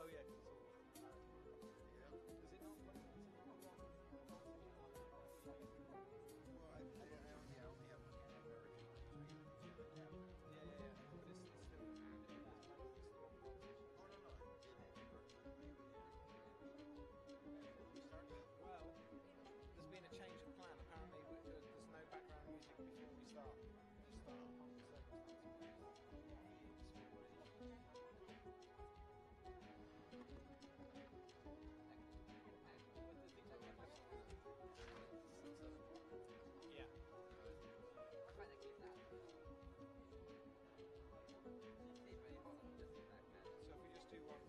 Oh yeah, it's all. Does it not? Well, I only have one American. Yeah. But it's still. Oh no, we start now. Well, there's been a change of plan. Apparently, there's no background music before we start. Just start on the circumstances. Yeah. So if we just do one each, yeah? Just keep going.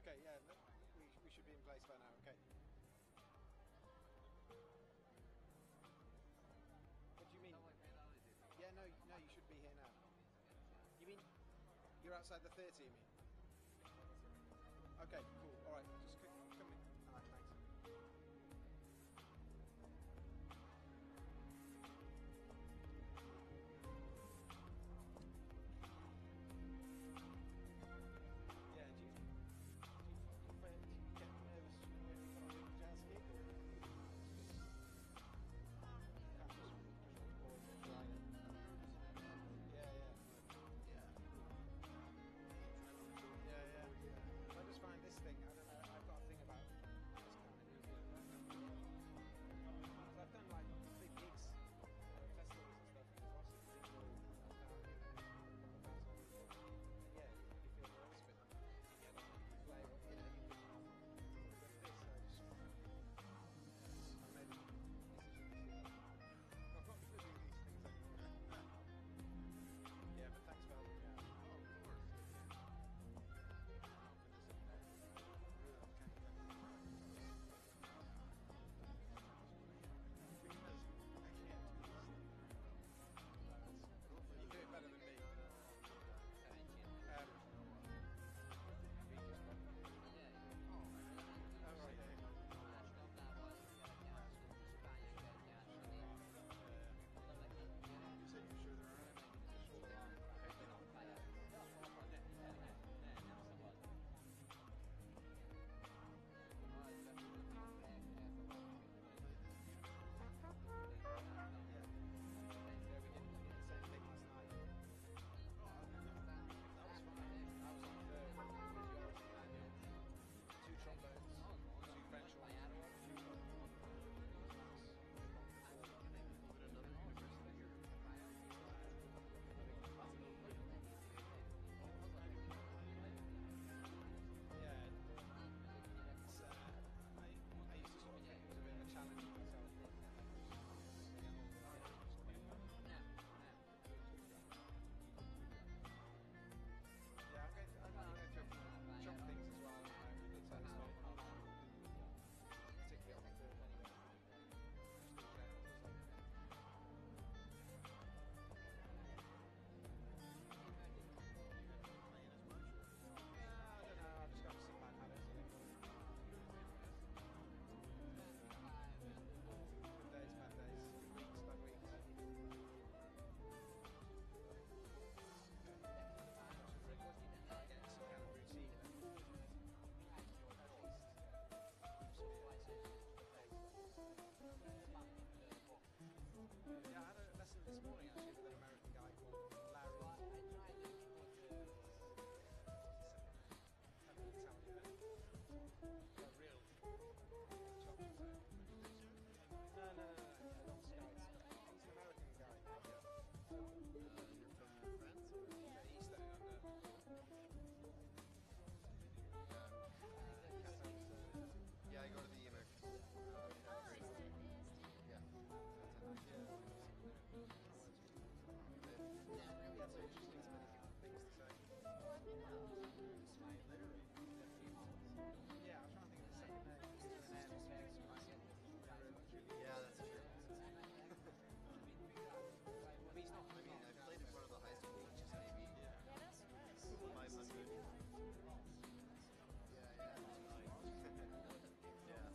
Okay, yeah, look, we should be in place by now, okay. What do you mean? Yeah, no, you should be here now. You mean, you're outside the theatre, you mean? Okay, cool, alright, just come in. Alright, thanks. This thing, I don't know, morning actually with an American guy called Larry. A real chocolate. No, not Sky. He's an American guy. You're from France? Yeah, he's studying under. Yeah, I go to the American school. Yeah. That's so interesting. So many things to say. Yeah, I'm trying to think of the second name. Yeah, that's true. But he's not. I mean, I played in front of the high school, which is maybe 500. Yeah. Yeah.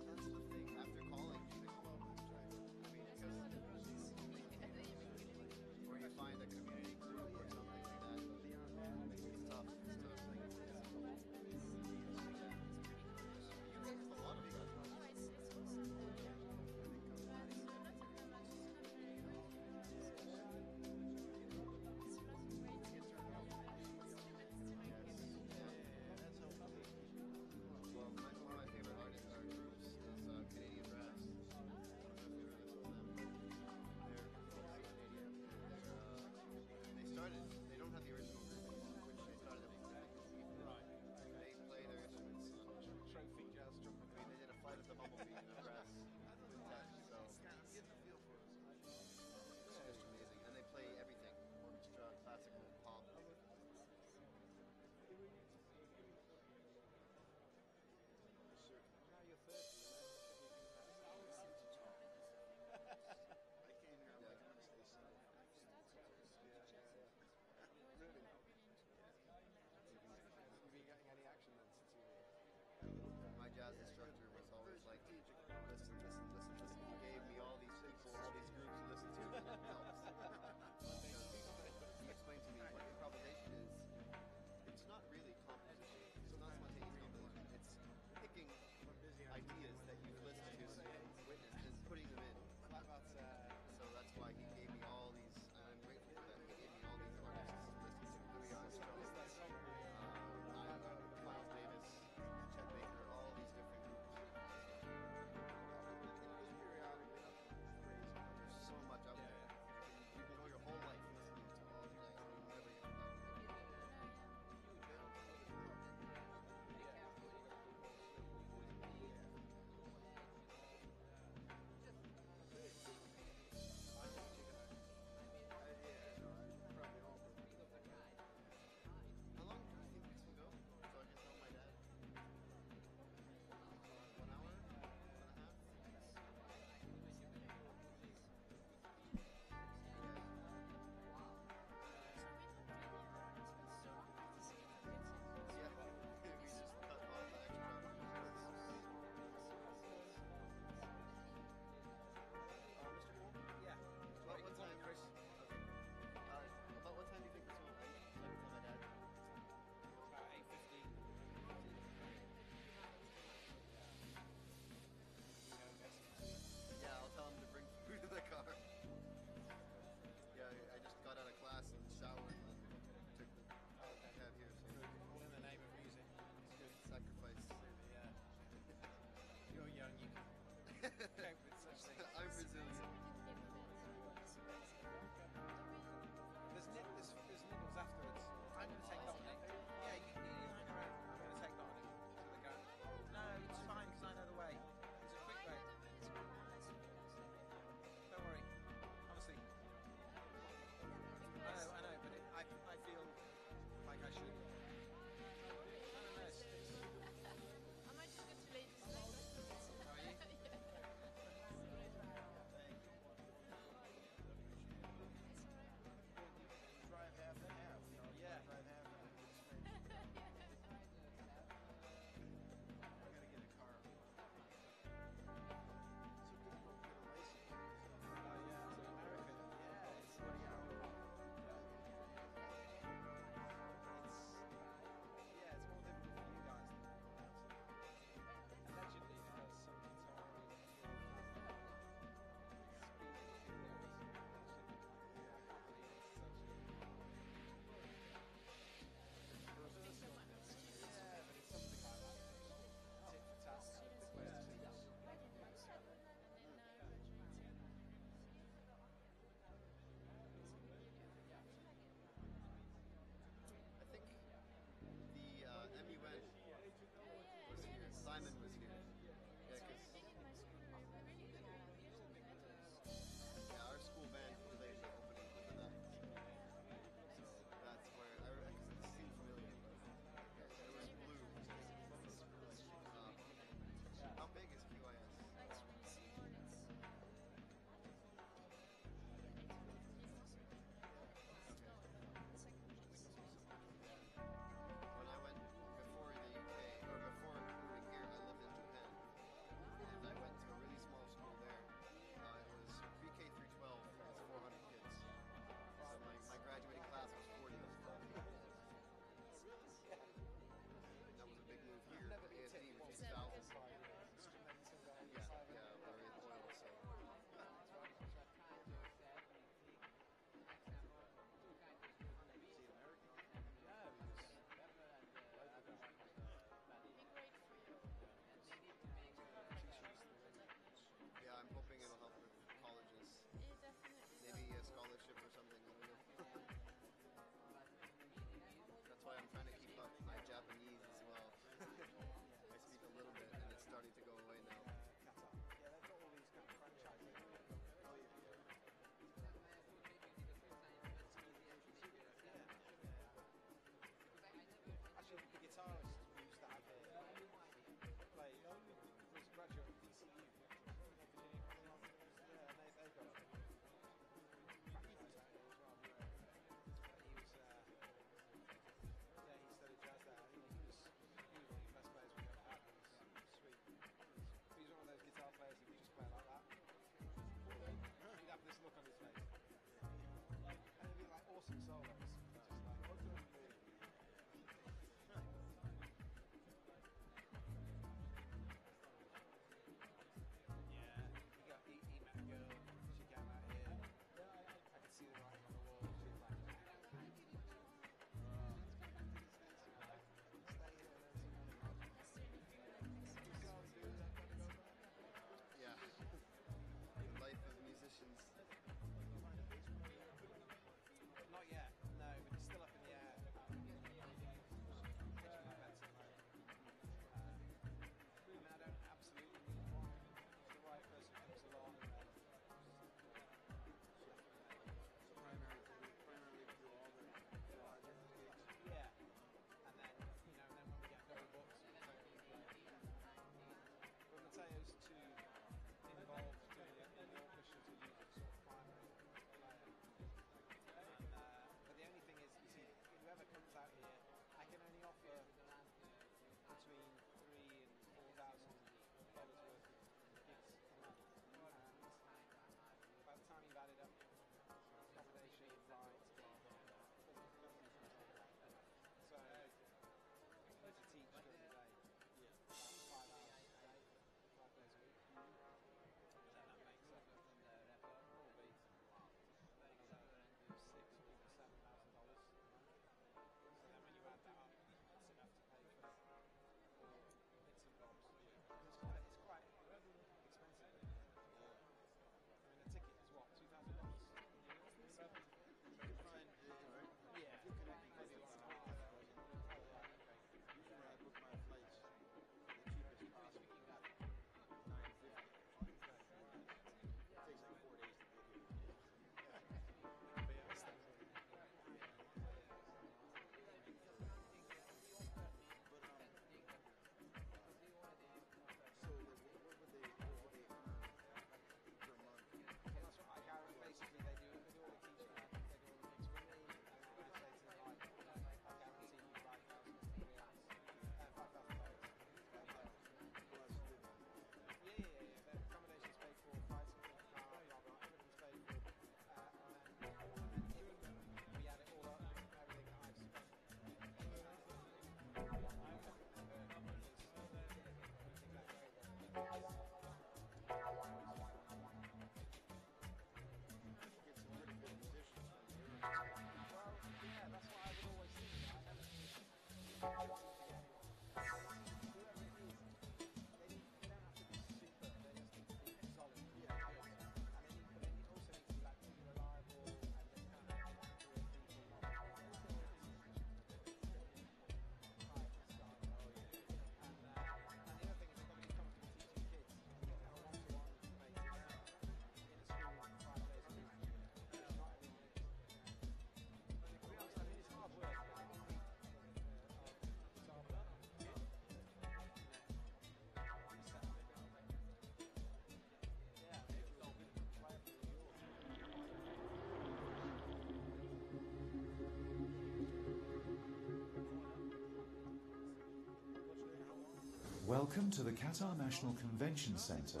Welcome to the Qatar National Convention Center.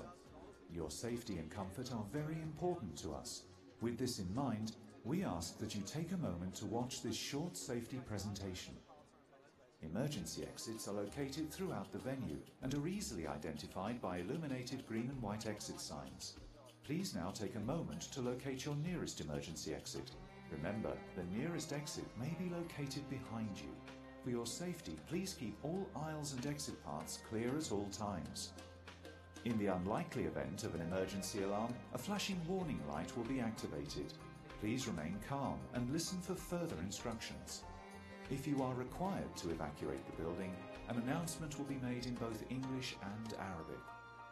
Your safety and comfort are very important to us. With this in mind, we ask that you take a moment to watch this short safety presentation. Emergency exits are located throughout the venue and are easily identified by illuminated green and white exit signs. Please now take a moment to locate your nearest emergency exit. Remember, the nearest exit may be located behind you. For your safety, please keep all aisles and exit paths clear at all times. In the unlikely event of an emergency alarm, a flashing warning light will be activated. Please remain calm and listen for further instructions. If you are required to evacuate the building, an announcement will be made in both English and Arabic.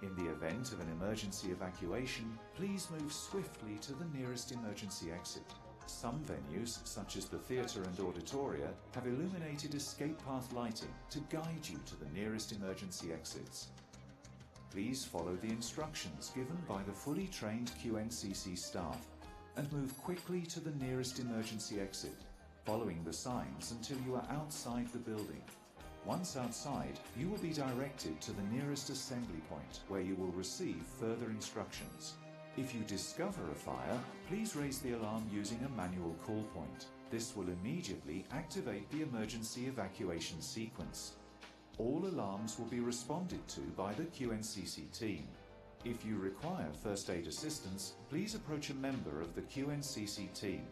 In the event of an emergency evacuation, please move swiftly to the nearest emergency exit. Some venues, such as the theatre and auditoria, have illuminated escape path lighting to guide you to the nearest emergency exits. Please follow the instructions given by the fully trained QNCC staff and move quickly to the nearest emergency exit, following the signs until you are outside the building. Once outside, you will be directed to the nearest assembly point where you will receive further instructions. If you discover a fire, please raise the alarm using a manual call point. This will immediately activate the emergency evacuation sequence. All alarms will be responded to by the QNCC team. If you require first aid assistance, please approach a member of the QNCC team.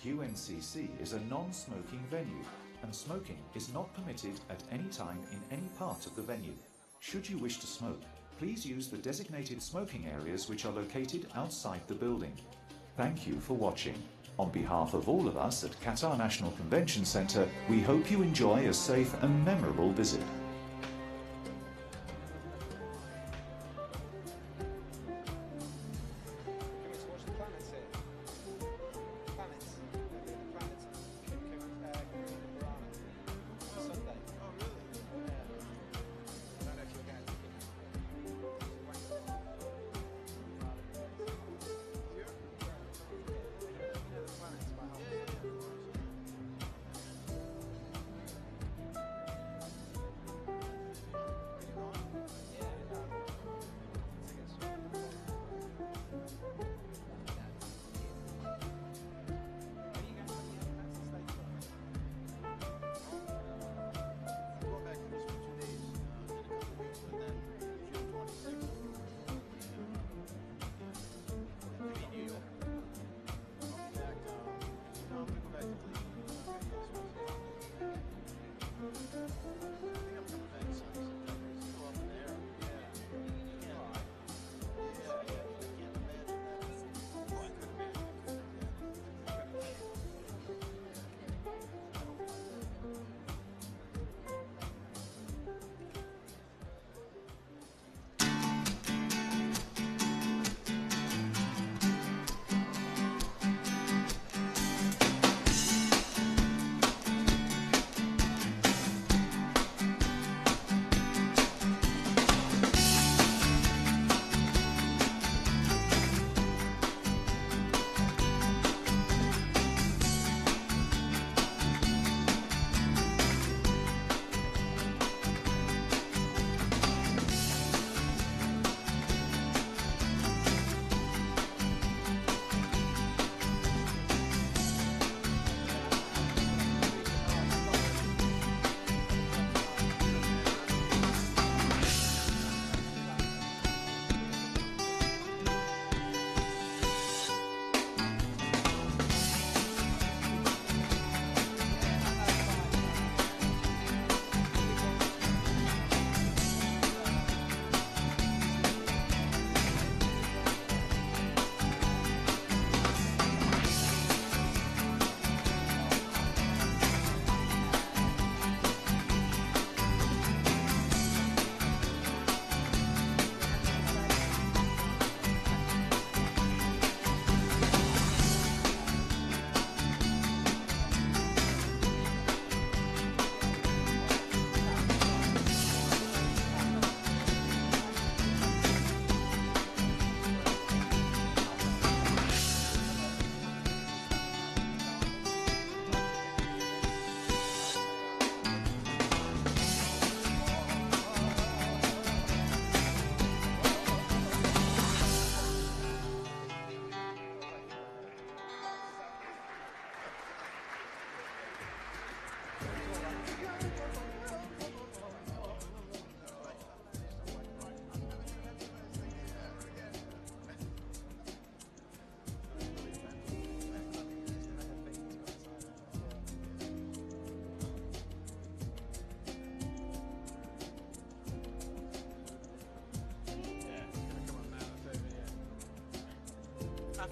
QNCC is a non-smoking venue, and smoking is not permitted at any time in any part of the venue. Should you wish to smoke, please use the designated smoking areas which are located outside the building. Thank you for watching. On behalf of all of us at Qatar National Convention Center, we hope you enjoy a safe and memorable visit.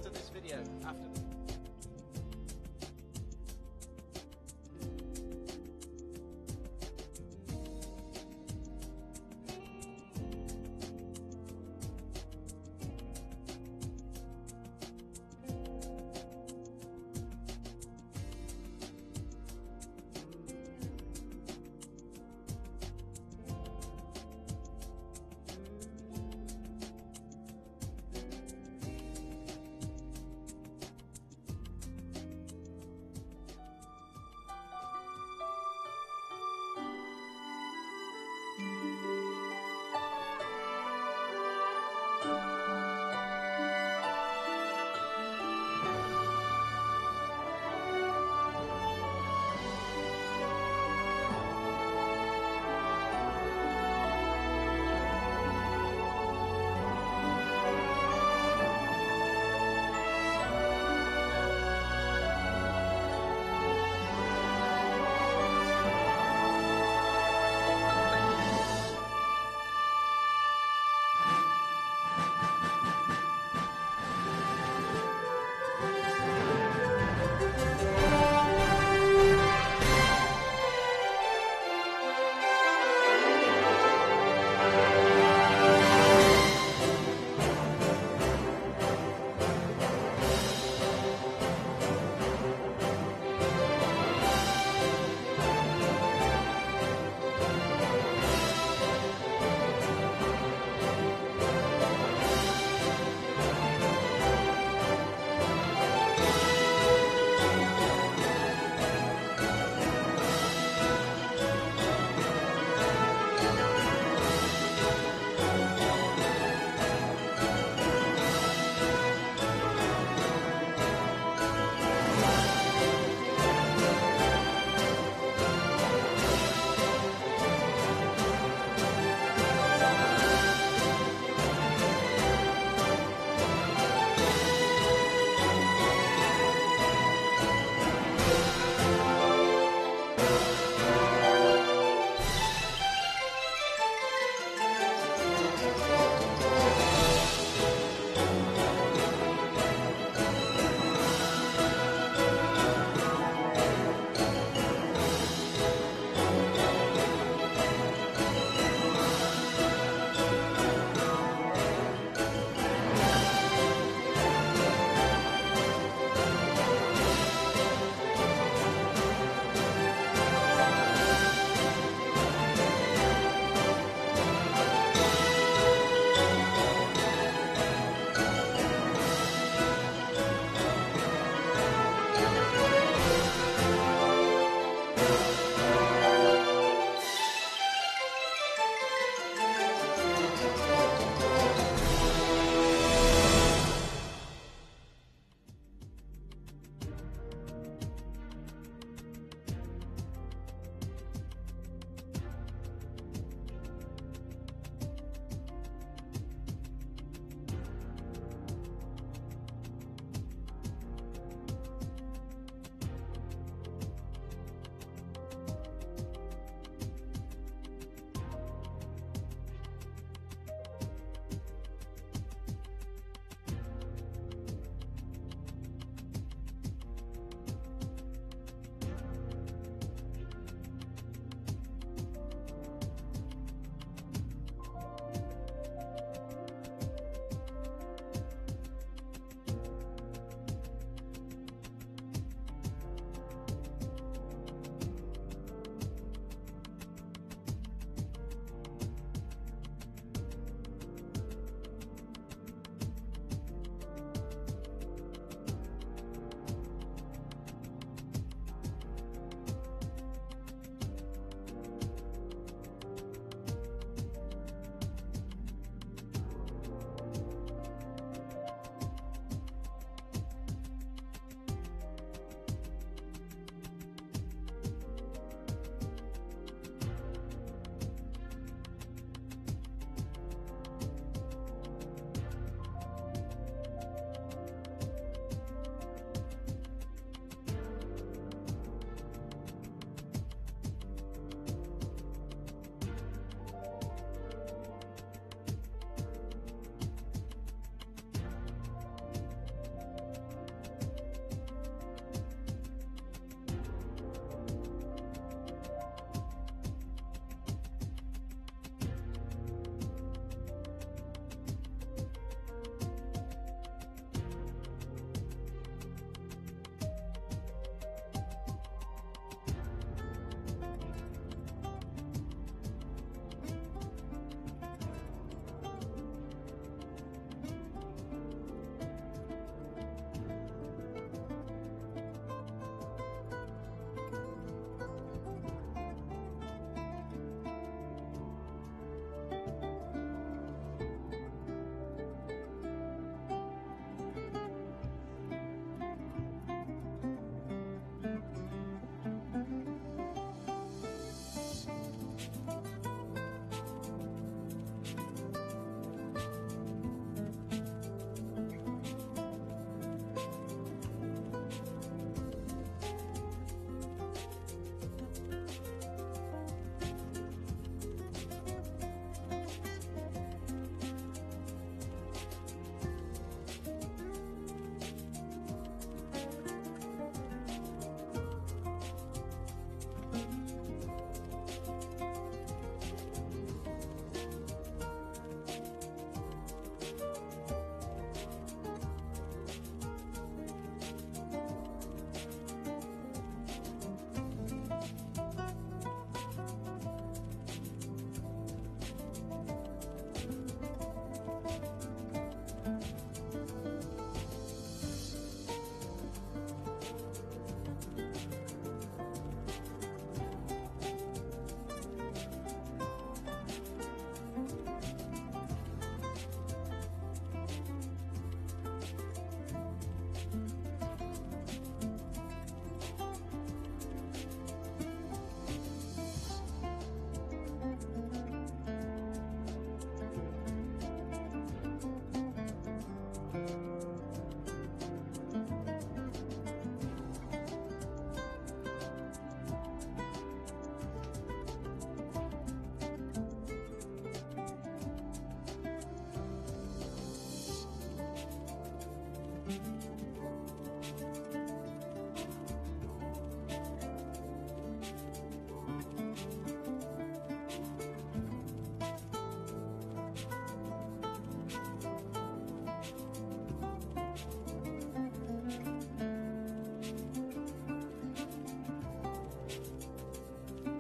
after this video. After this.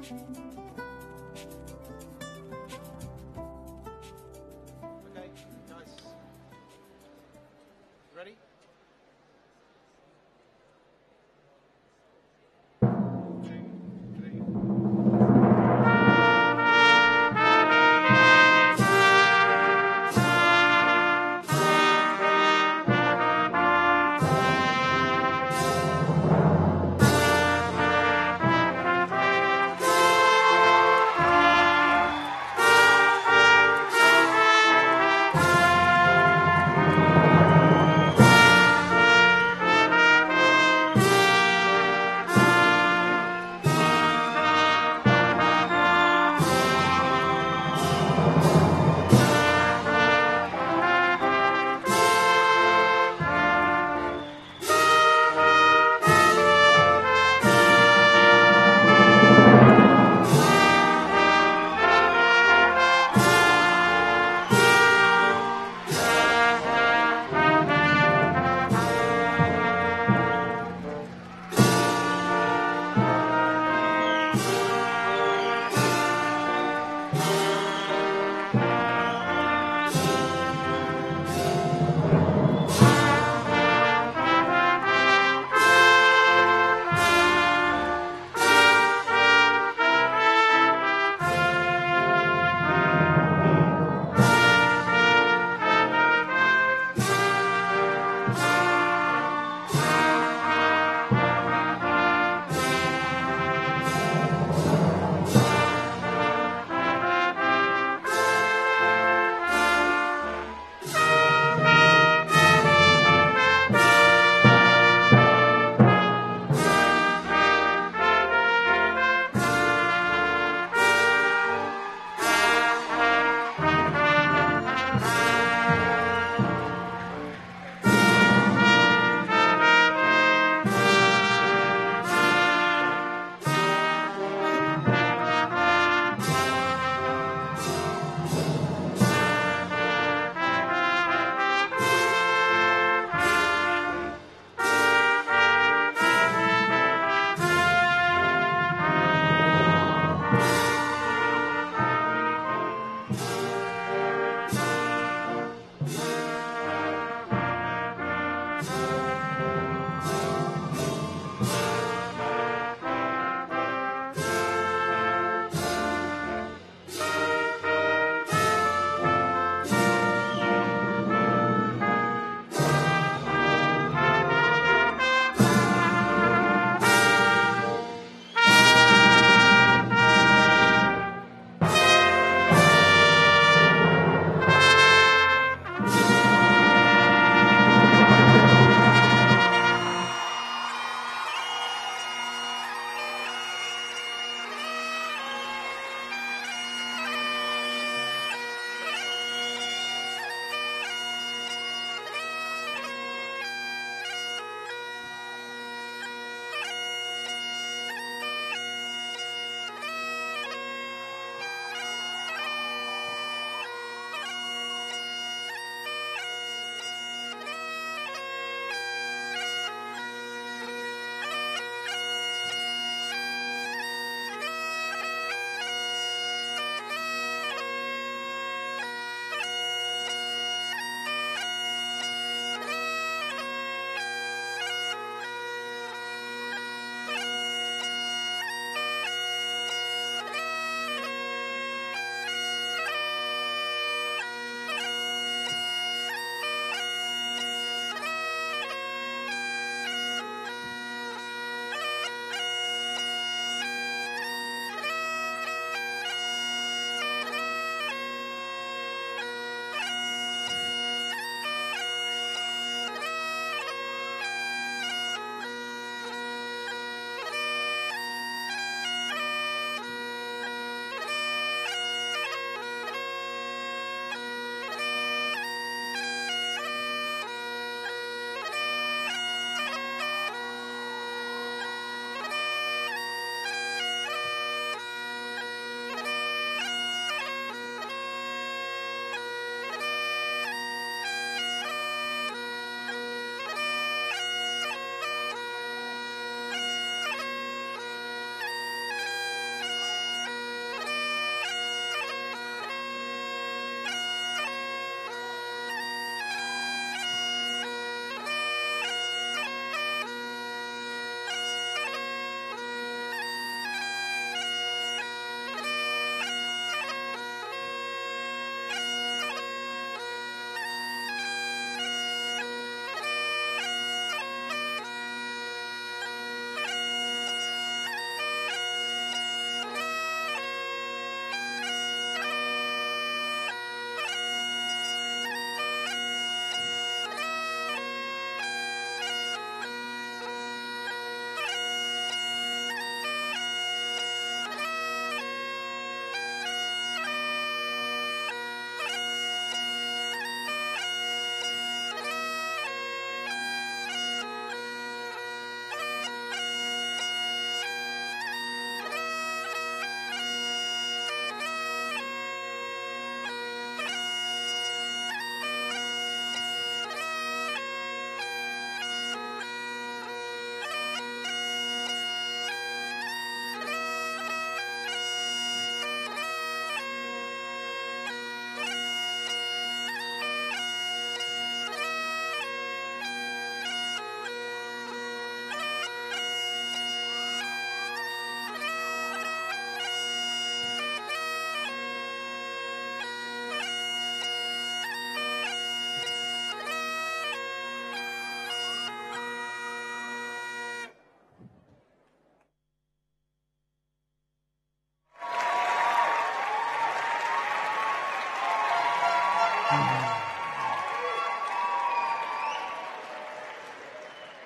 Okay, nice. Ready?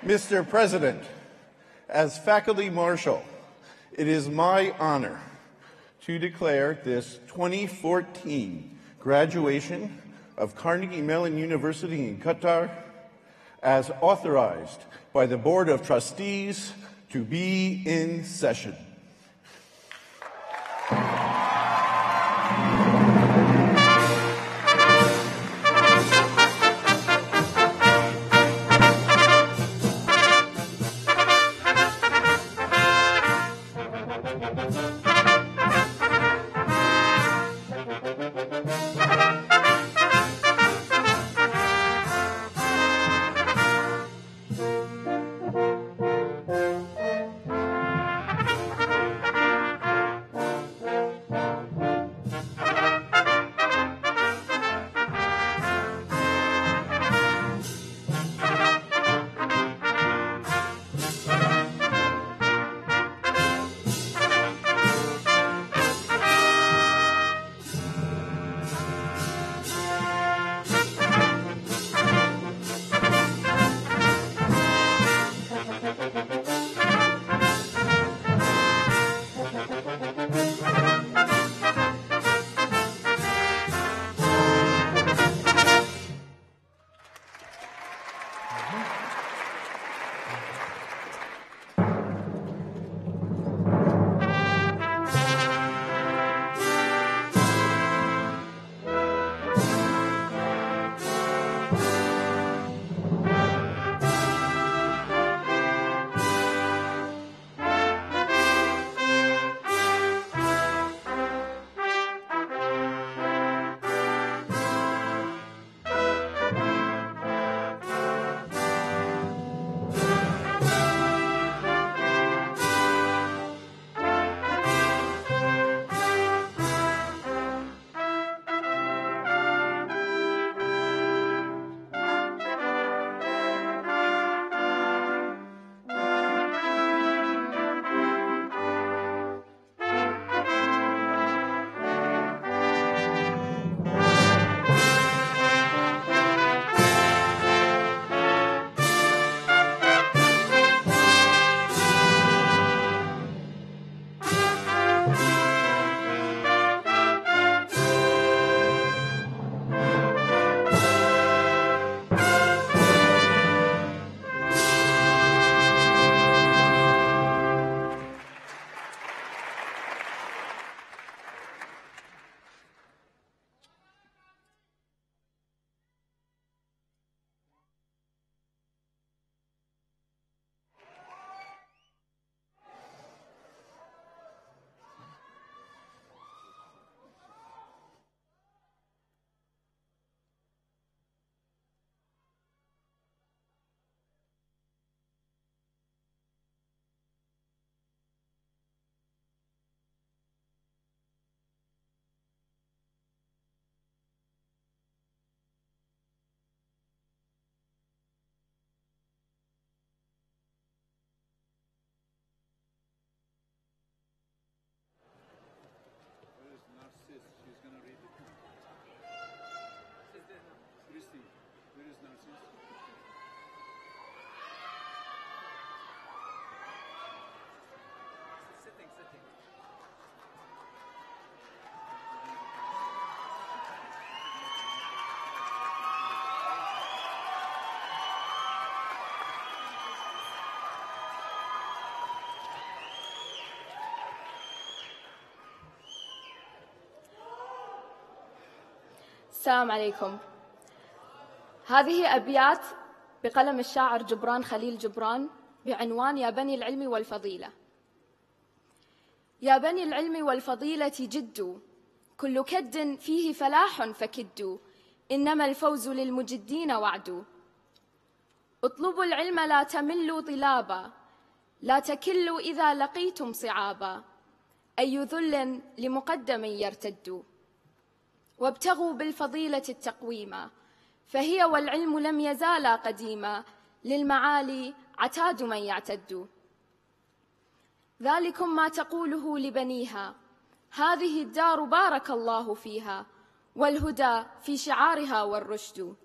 Mr. President, as Faculty Marshal, it is my honor to declare this 2014 graduation of Carnegie Mellon University in Qatar as authorized by the Board of Trustees to be in session. السلام عليكم. هذه أبيات بقلم الشاعر جبران خليل جبران بعنوان يا بني العلم والفضيلة. يا بني العلم والفضيلة جدوا، كل كد فيه فلاح فكدوا، إنما الفوز للمجدين وعدوا. اطلبوا العلم لا تملوا طلابا، لا تكلوا إذا لقيتم صعابا، أي ذل لمقدم يرتد. وابتغوا بالفضيلة التقويما، فهي والعلم لم يزالا قديما، للمعالي عتاد من يعتد. ذلكم ما تقوله لبنيها، هذه الدار بارك الله فيها، والهدى في شعارها والرشد.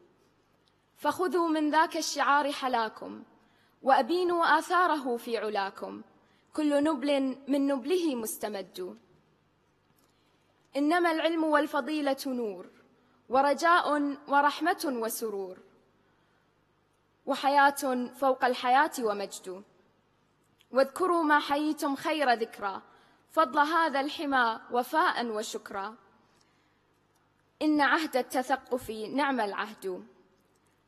فخذوا من ذاك الشعار حلاكم، وأبينوا آثاره في علاكم، كل نبل من نبله مستمد. إنما العلم والفضيلة نور ورجاء ورحمة وسرور، وحياة فوق الحياة ومجد. واذكروا ما حييتم خير ذكرى، فضل هذا الحمى وفاء وشكرا. إن عهد التثقف نعم العهد،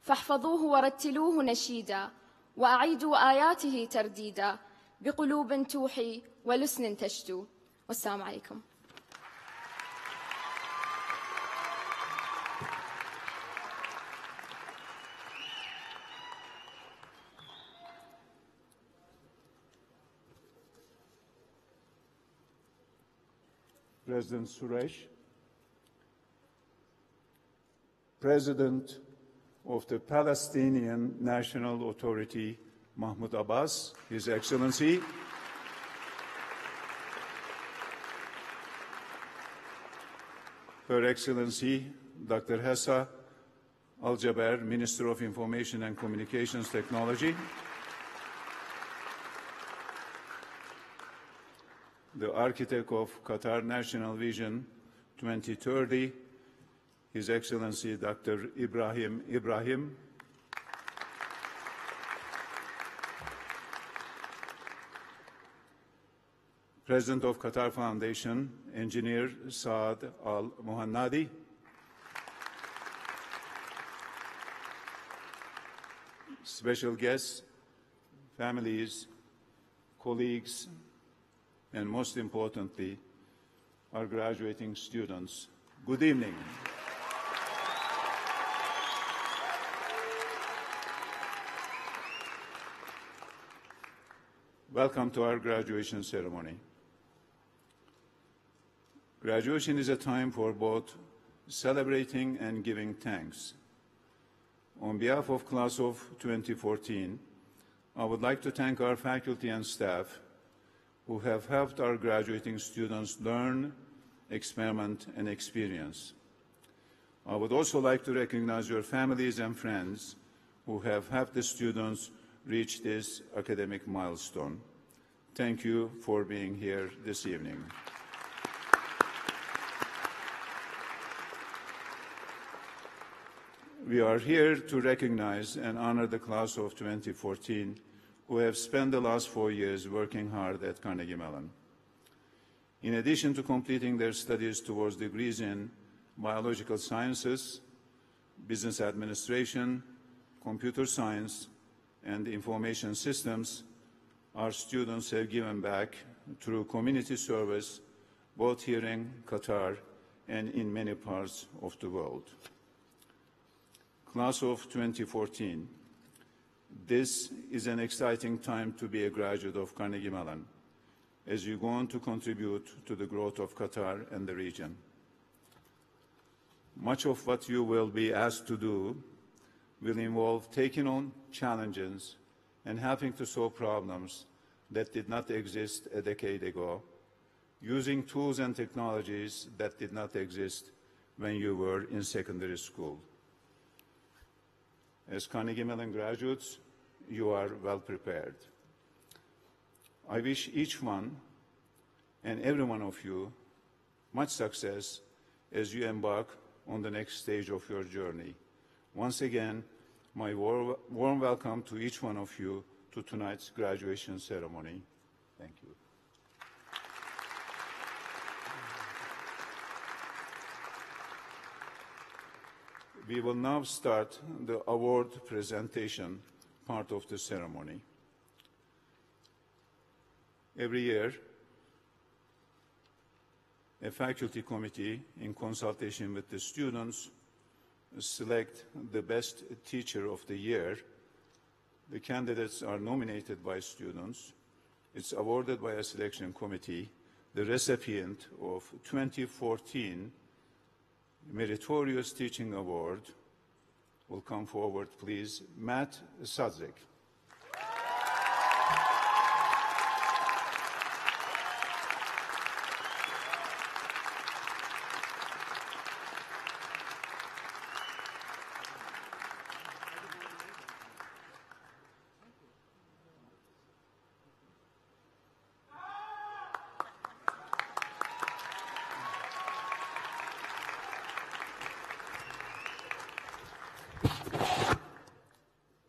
فاحفظوه ورتلوه نشيدا، وأعيدوا آياته ترديدا، بقلوب توحي ولسن تشدو. والسلام عليكم. President Suresh, President of the Palestinian National Authority, Mahmoud Abbas, His Excellency, Her Excellency Dr. Hessa Al-Jaber, Minister of Information and Communications Technology, the architect of Qatar National Vision 2030, His Excellency Dr. Ibrahim, President of Qatar Foundation, Engineer Saad Al-Mohannadi, special guests, families, colleagues, and most importantly, our graduating students. Good evening. Welcome to our graduation ceremony. Graduation is a time for both celebrating and giving thanks. On behalf of Class of 2014, I would like to thank our faculty and staff who have helped our graduating students learn, experiment, and experience. I would also like to recognize your families and friends who have helped the students reach this academic milestone. Thank you for being here this evening. We are here to recognize and honor the class of 2014 who have spent the last 4 years working hard at Carnegie Mellon. In addition to completing their studies towards degrees in biological sciences, business administration, computer science, and information systems, our students have given back through community service, both here in Qatar and in many parts of the world. Class of 2014, this is an exciting time to be a graduate of Carnegie Mellon, as you go on to contribute to the growth of Qatar and the region. Much of what you will be asked to do will involve taking on challenges and having to solve problems that did not exist a decade ago, using tools and technologies that did not exist when you were in secondary school. As Carnegie Mellon graduates, you are well prepared. I wish each one and every one of you much success as you embark on the next stage of your journey. Once again, my warm welcome to each one of you to tonight's graduation ceremony. Thank you. We will now start the award presentation part of the ceremony. Every year, a faculty committee, in consultation with the students, select the best teacher of the year. The candidates are nominated by students. It's awarded by a selection committee. The recipient of 2014 Meritorious Teaching Award will come forward, please. Matt Sadzik.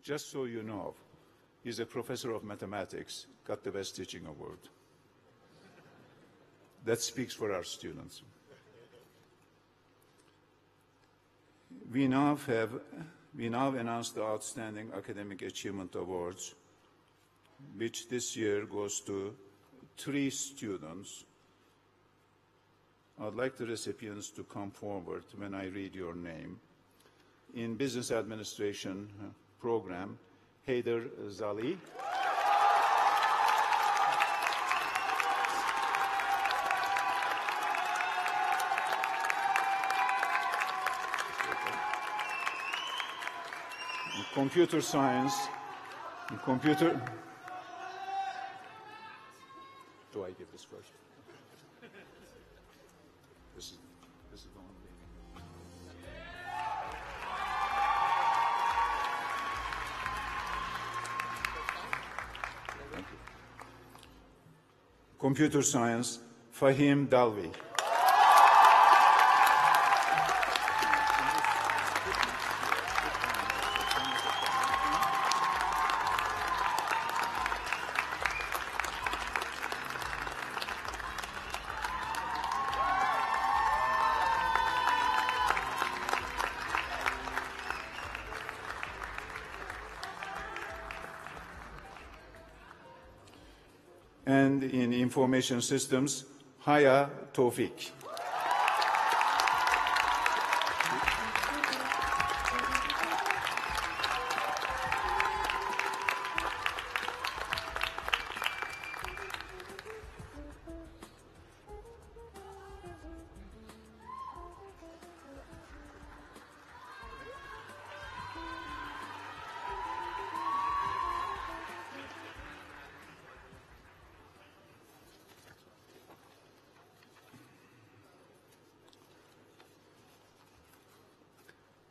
Just so you know, he's a professor of mathematics, got the Best Teaching Award. That speaks for our students. We now announced the Outstanding Academic Achievement Awards, which this year goes to 3 students. I'd like the recipients to come forward when I read your name. In Business Administration program, Haider Zali. In computer science, in computer... Do I give this first? This is the one. Thank you. Computer science, Fahim Dalvi. And in information systems, Haya Tawfiq.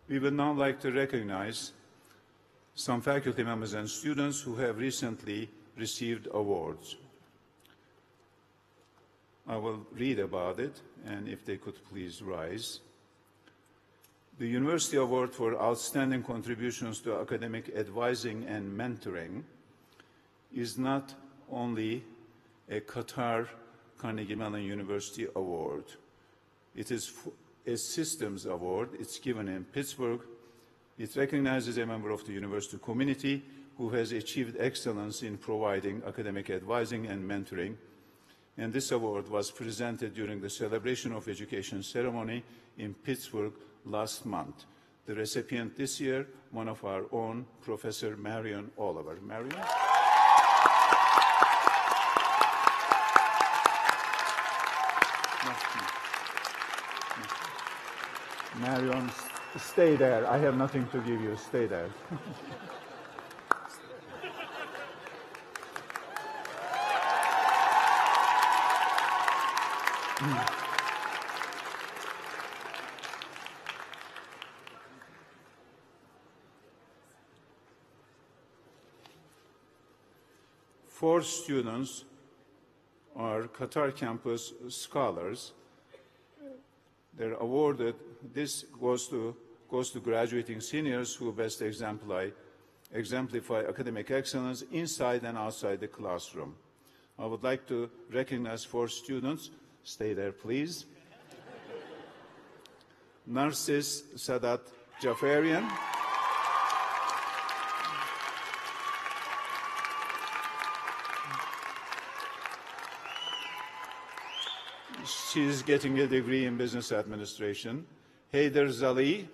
We would now like to recognize some faculty members and students who have recently received awards. I will read about it, and if they could please rise. The University Award for Outstanding Contributions to Academic Advising and Mentoring is not only a Qatar Carnegie Mellon University award. It is a systems award. It's given in Pittsburgh. It recognizes a member of the university community who has achieved excellence in providing academic advising and mentoring. And this award was presented during the Celebration of Education ceremony in Pittsburgh last month. The recipient this year, one of our own, Professor Marion Oliver. Marion? Marion, stay there. I have nothing to give you. Stay there. Four students are Qatar campus scholars. They're awarded. This goes to graduating seniors who best exemplify academic excellence inside and outside the classroom. I would like to recognize four students. Stay there, please. Narcis Sadat Jafarian. She is getting a degree in business administration. Haider Zali.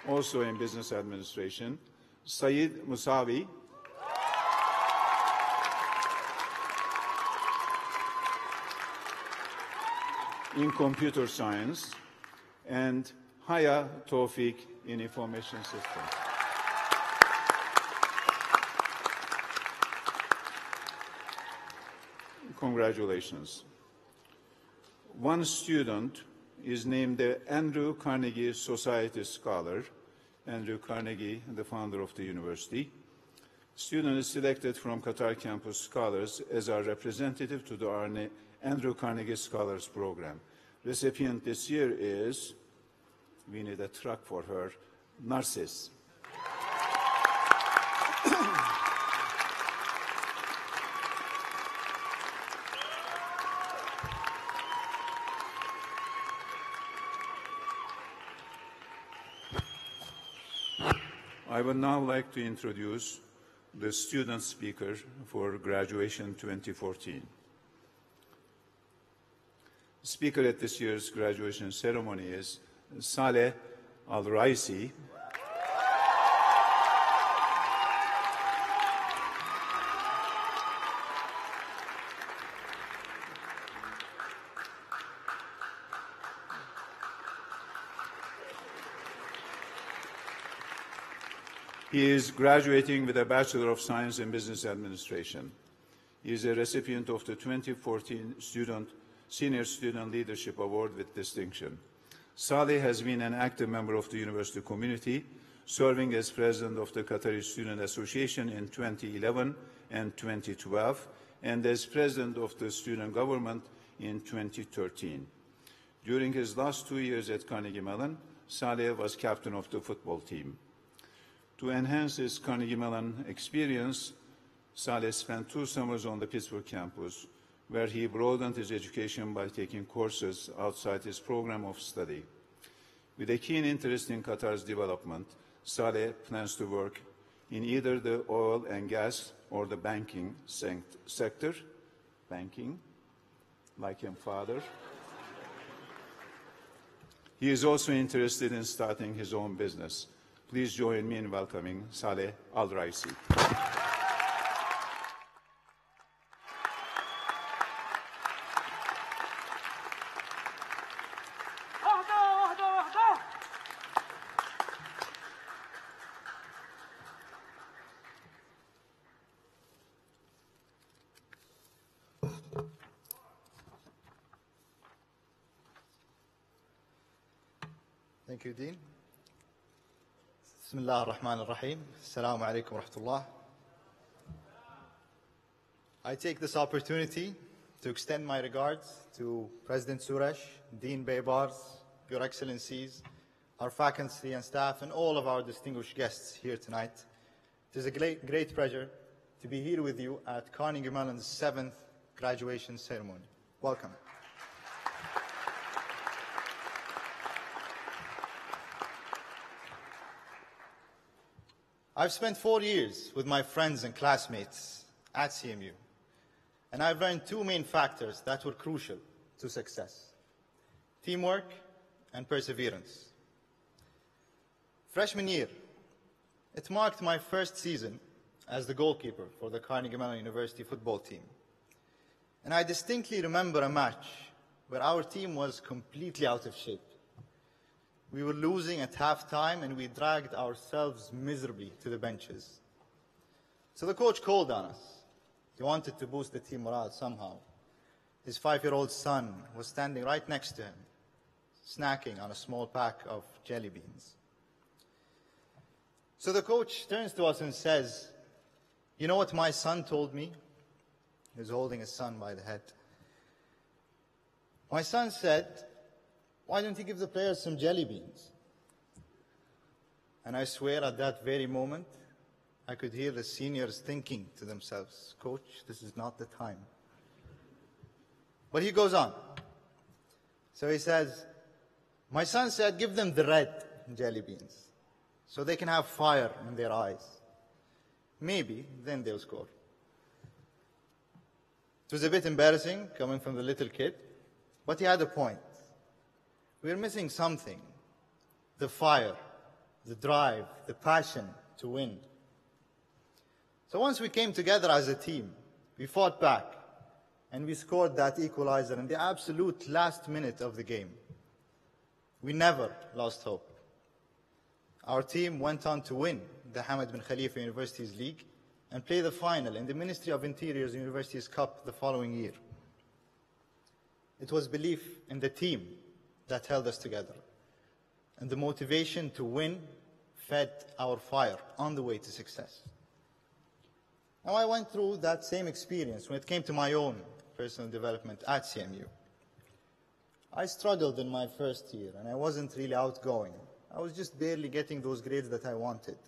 Also in business administration. Saeed Musawi. In computer science. And Haya Tawfiq in information systems. Congratulations. One student is named the Andrew Carnegie Society Scholar. Andrew Carnegie, the founder of the university. Student is selected from Qatar campus scholars as our representative to the Andrew Carnegie Scholars Program. Recipient this year is, we need a truck for her, Narcis. I would now like to introduce the student speaker for graduation 2014. The speaker at this year's graduation ceremony is Saleh Al-Raisi. He is graduating with a Bachelor of Science in Business Administration. He is a recipient of the 2014 Senior Student Leadership Award with distinction. Saleh has been an active member of the university community, serving as president of the Qatari Student Association in 2011 and 2012, and as president of the student government in 2013. During his last 2 years at Carnegie Mellon, Saleh was captain of the football team. To enhance his Carnegie Mellon experience, Saleh spent 2 summers on the Pittsburgh campus, where he broadened his education by taking courses outside his program of study. With a keen interest in Qatar's development, Saleh plans to work in either the oil and gas or the banking sector. Banking, like him, father. He is also interested in starting his own business. Please join me in welcoming Saleh Al-Raisi. Thank you, Dean. Bismillah ar-Rahman ar-Rahim. Assalamu alaikum wa rahmatullah. I take this opportunity to extend my regards to President Suresh, Dean Baybars, Your Excellencies, our faculty and staff, and all of our distinguished guests here tonight. It is a great pleasure to be here with you at Carnegie Mellon's 7th graduation ceremony. Welcome. I've spent 4 years with my friends and classmates at CMU, and I've learned 2 main factors that were crucial to success: teamwork and perseverance. Freshman year, it marked my first season as the goalkeeper for the Carnegie Mellon University football team. And I distinctly remember a match where our team was completely out of shape. We were losing at halftime, and we dragged ourselves miserably to the benches. So the coach called on us. He wanted to boost the team morale somehow. His 5-year-old son was standing right next to him, snacking on a small pack of jelly beans. So the coach turns to us and says, "You know what my son told me?" He was holding his son by the head. "My son said, why don't you give the players some jelly beans?" And I swear at that very moment, I could hear the seniors thinking to themselves, "Coach, this is not the time." But he goes on. So he says, "My son said, give them the red jelly beans so they can have fire in their eyes. Maybe then they'll score." It was a bit embarrassing coming from the little kid, but he had a point. We're missing something: the fire, the drive, the passion to win. So once we came together as a team, we fought back, and we scored that equalizer in the absolute last minute of the game. We never lost hope. Our team went on to win the Hamad bin Khalifa Universities League and play the final in the Ministry of Interior's Universities Cup the following year. It was belief in the team that held us together, and the motivation to win fed our fire on the way to success. Now, I went through that same experience when it came to my own personal development at CMU. I struggled in my first year, and I wasn't really outgoing. I was just barely getting those grades that I wanted.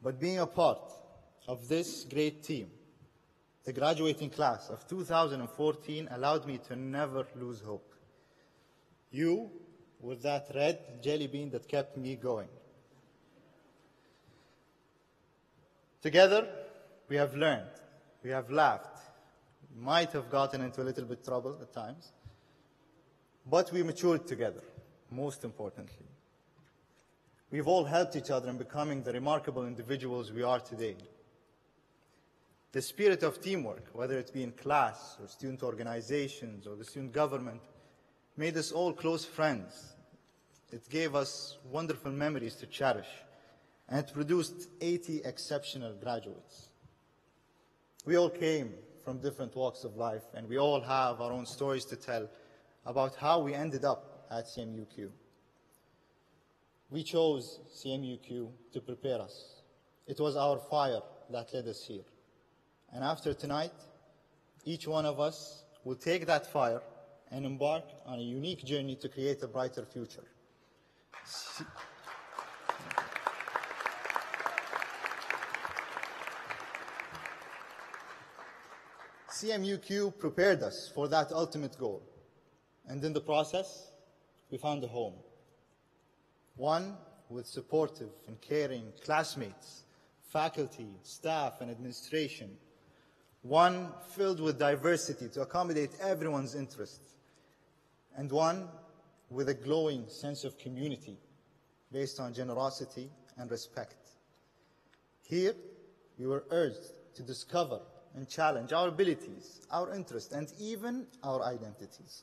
But being a part of this great team, the graduating class of 2014 allowed me to never lose hope. You were that red jelly bean that kept me going. Together, we have learned, we have laughed, we might have gotten into a little bit of trouble at times, but we matured together, most importantly. We've all helped each other in becoming the remarkable individuals we are today. The spirit of teamwork, whether it be in class or student organizations or the student government, made us all close friends. It gave us wonderful memories to cherish, and it produced 80 exceptional graduates. We all came from different walks of life, and we all have our own stories to tell about how we ended up at CMU Q. We chose CMU Q to prepare us. It was our fire that led us here. And after tonight, each one of us will take that fire and embark on a unique journey to create a brighter future. CMU Q prepared us for that ultimate goal. And in the process, we found a home. One with supportive and caring classmates, faculty, staff, and administration. One filled with diversity to accommodate everyone's interests. And one with a glowing sense of community based on generosity and respect. Here, we were urged to discover and challenge our abilities, our interests, and even our identities.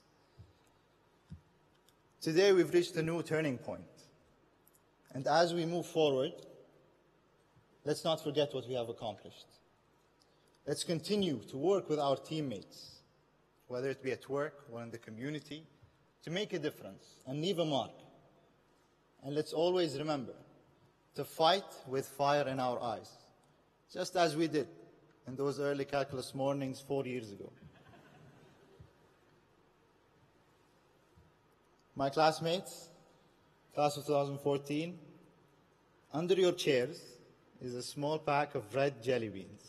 Today, we've reached a new turning point. And as we move forward, let's not forget what we have accomplished. Let's continue to work with our teammates, whether it be at work or in the community, to make a difference and leave a mark. And let's always remember to fight with fire in our eyes, just as we did in those early calculus mornings 4 years ago. My classmates, class of 2014, under your chairs is a small pack of red jelly beans.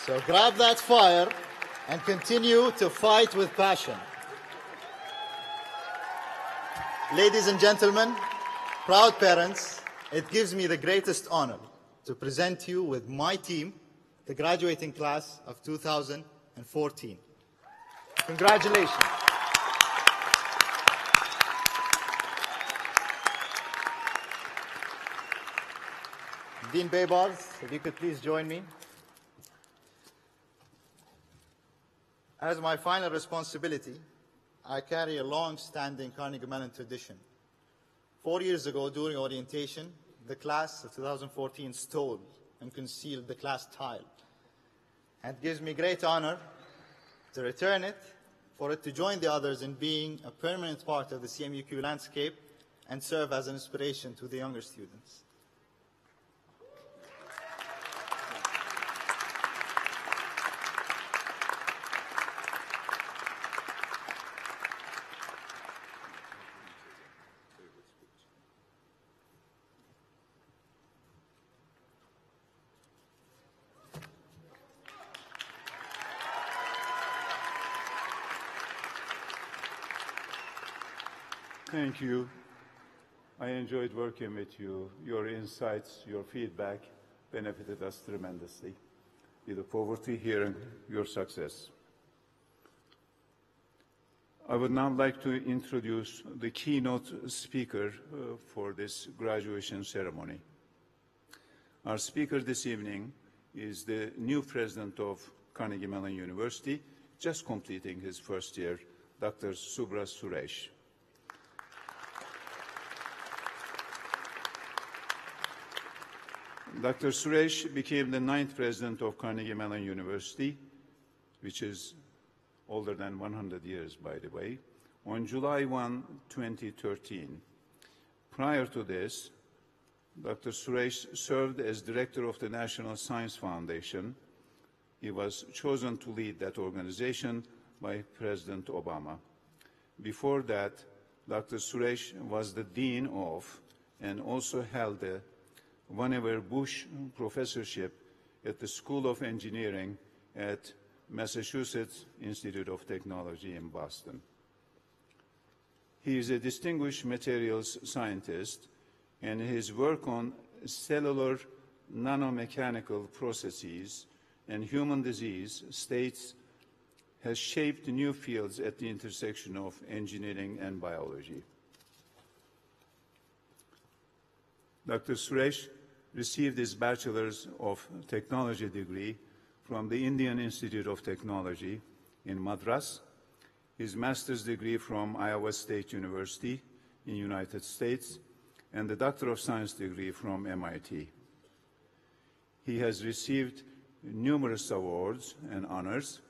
So grab that fire and continue to fight with passion. Ladies and gentlemen, proud parents, it gives me the greatest honor to present you with my team, the graduating class of 2014. Congratulations. Dean Baybars, if you could please join me. As my final responsibility, I carry a long-standing Carnegie Mellon tradition. 4 years ago, during orientation, the class of 2014 stole and concealed the class tile. And it gives me great honor to return it, for it to join the others in being a permanent part of the CMU Q landscape and serve as an inspiration to the younger students. Thank you. I enjoyed working with you. Your insights, your feedback benefited us tremendously. We look forward to hearing your success. I would now like to introduce the keynote speaker for this graduation ceremony. Our speaker this evening is the new president of Carnegie Mellon University, just completing his first year, Dr. Subra Suresh. Dr. Suresh became the 9th president of Carnegie Mellon University, which is older than 100 years, by the way, on July 1, 2013. Prior to this, Dr. Suresh served as director of the National Science Foundation. He was chosen to lead that organization by President Obama. Before that, Dr. Suresh was the dean of and also held the Vannevar Bush Professorship at the School of Engineering at Massachusetts Institute of Technology in Boston. He is a distinguished materials scientist, and his work on cellular nanomechanical processes and human disease states has shaped new fields at the intersection of engineering and biology. Dr. Suresh received his Bachelor's of Technology degree from the Indian Institute of Technology in Madras, his master's degree from Iowa State University in the United States, and the Doctor of Science degree from MIT. He has received numerous awards and honors,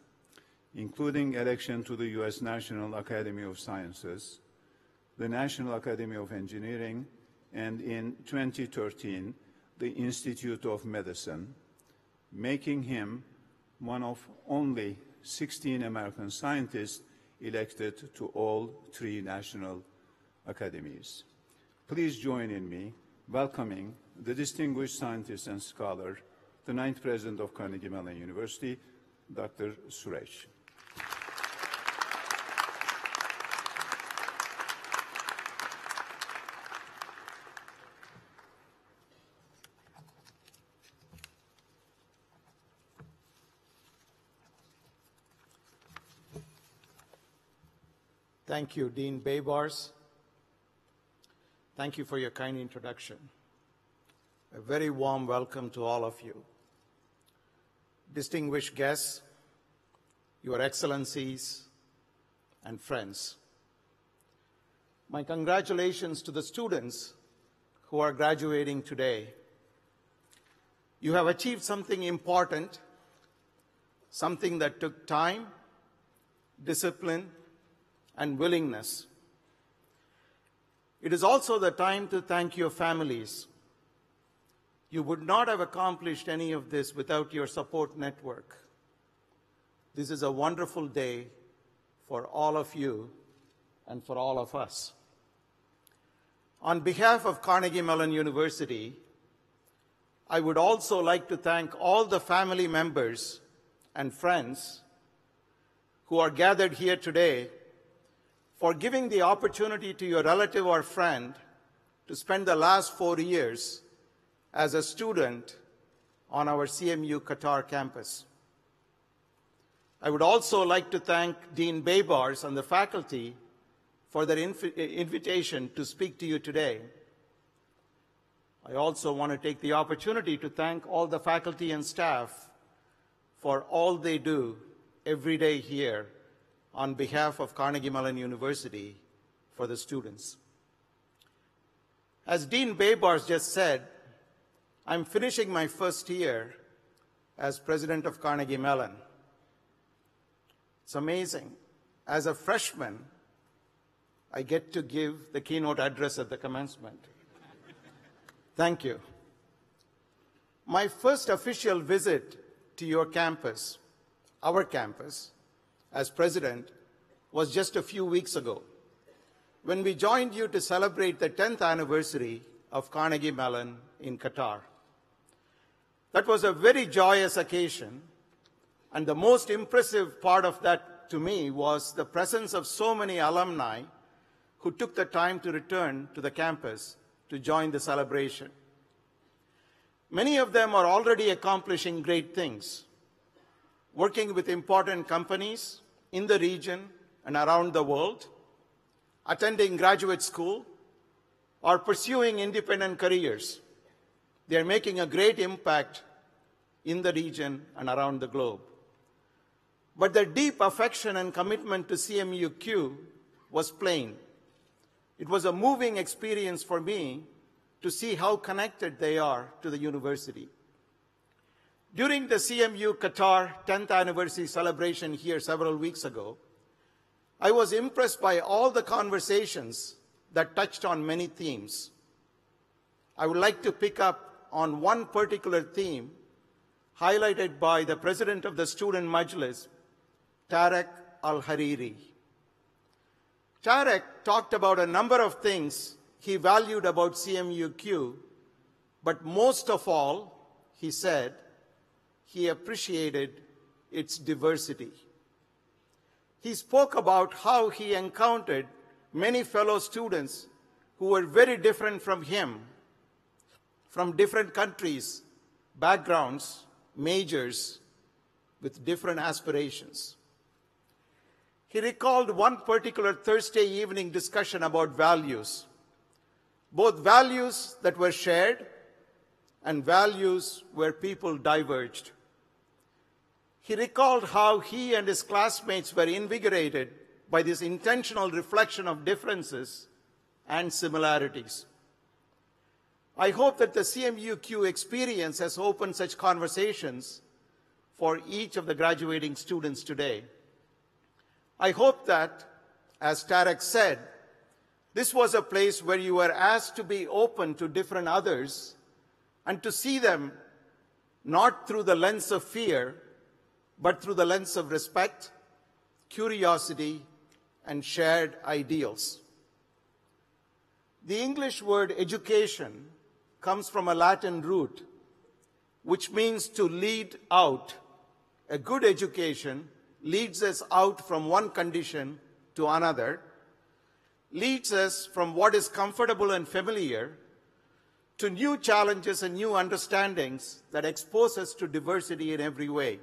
including election to the U.S. National Academy of Sciences, the National Academy of Engineering, and in 2013, the Institute of Medicine, making him one of only 16 American scientists elected to all 3 national academies. Please join in me welcoming the distinguished scientist and scholar, the 9th President of Carnegie Mellon University, Dr. Suresh. Thank you, Dean Baybars. Thank you for your kind introduction. A very warm welcome to all of you. Distinguished guests, Your Excellencies, and friends. My congratulations to the students who are graduating today. You have achieved something important, something that took time, discipline, and willingness. It is also the time to thank your families. You would not have accomplished any of this without your support network. This is a wonderful day for all of you and for all of us. On behalf of Carnegie Mellon University, I would also like to thank all the family members and friends who are gathered here today for giving the opportunity to your relative or friend to spend the last 4 years as a student on our CMU Qatar campus. I would also like to thank Dean Baybars and the faculty for their invitation to speak to you today. I also want to take the opportunity to thank all the faculty and staff for all they do every day here on behalf of Carnegie Mellon University for the students. As Dean Baybars just said, I'm finishing my first year as president of Carnegie Mellon. It's amazing. As a freshman, I get to give the keynote address at the commencement. Thank you. My first official visit to your campus, our campus, as president, was just a few weeks ago, when we joined you to celebrate the 10th anniversary of Carnegie Mellon in Qatar. That was a very joyous occasion, and the most impressive part of that to me was the presence of so many alumni who took the time to return to the campus to join the celebration. Many of them are already accomplishing great things, working with important companies in the region and around the world, attending graduate school, or pursuing independent careers. They are making a great impact in the region and around the globe. But their deep affection and commitment to CMU Q was plain. It was a moving experience for me to see how connected they are to the university. During the CMU Qatar 10th anniversary celebration here several weeks ago, I was impressed by all the conversations that touched on many themes. I would like to pick up on one particular theme highlighted by the president of the Student Majlis, Tarek Al-Hariri. Tarek talked about a number of things he valued about CMU Q, but most of all, he said, he appreciated its diversity. He spoke about how he encountered many fellow students who were very different from him, from different countries, backgrounds, majors, with different aspirations. He recalled one particular Thursday evening discussion about values, both values that were shared and values where people diverged. He recalled how he and his classmates were invigorated by this intentional reflection of differences and similarities. I hope that the CMU Q experience has opened such conversations for each of the graduating students today. I hope that, as Tarek said, this was a place where you were asked to be open to different others and to see them not through the lens of fear, but through the lens of respect, curiosity, and shared ideals. The English word education comes from a Latin root, which means to lead out. A good education leads us out from one condition to another, leads us from what is comfortable and familiar to new challenges and new understandings that expose us to diversity in every way.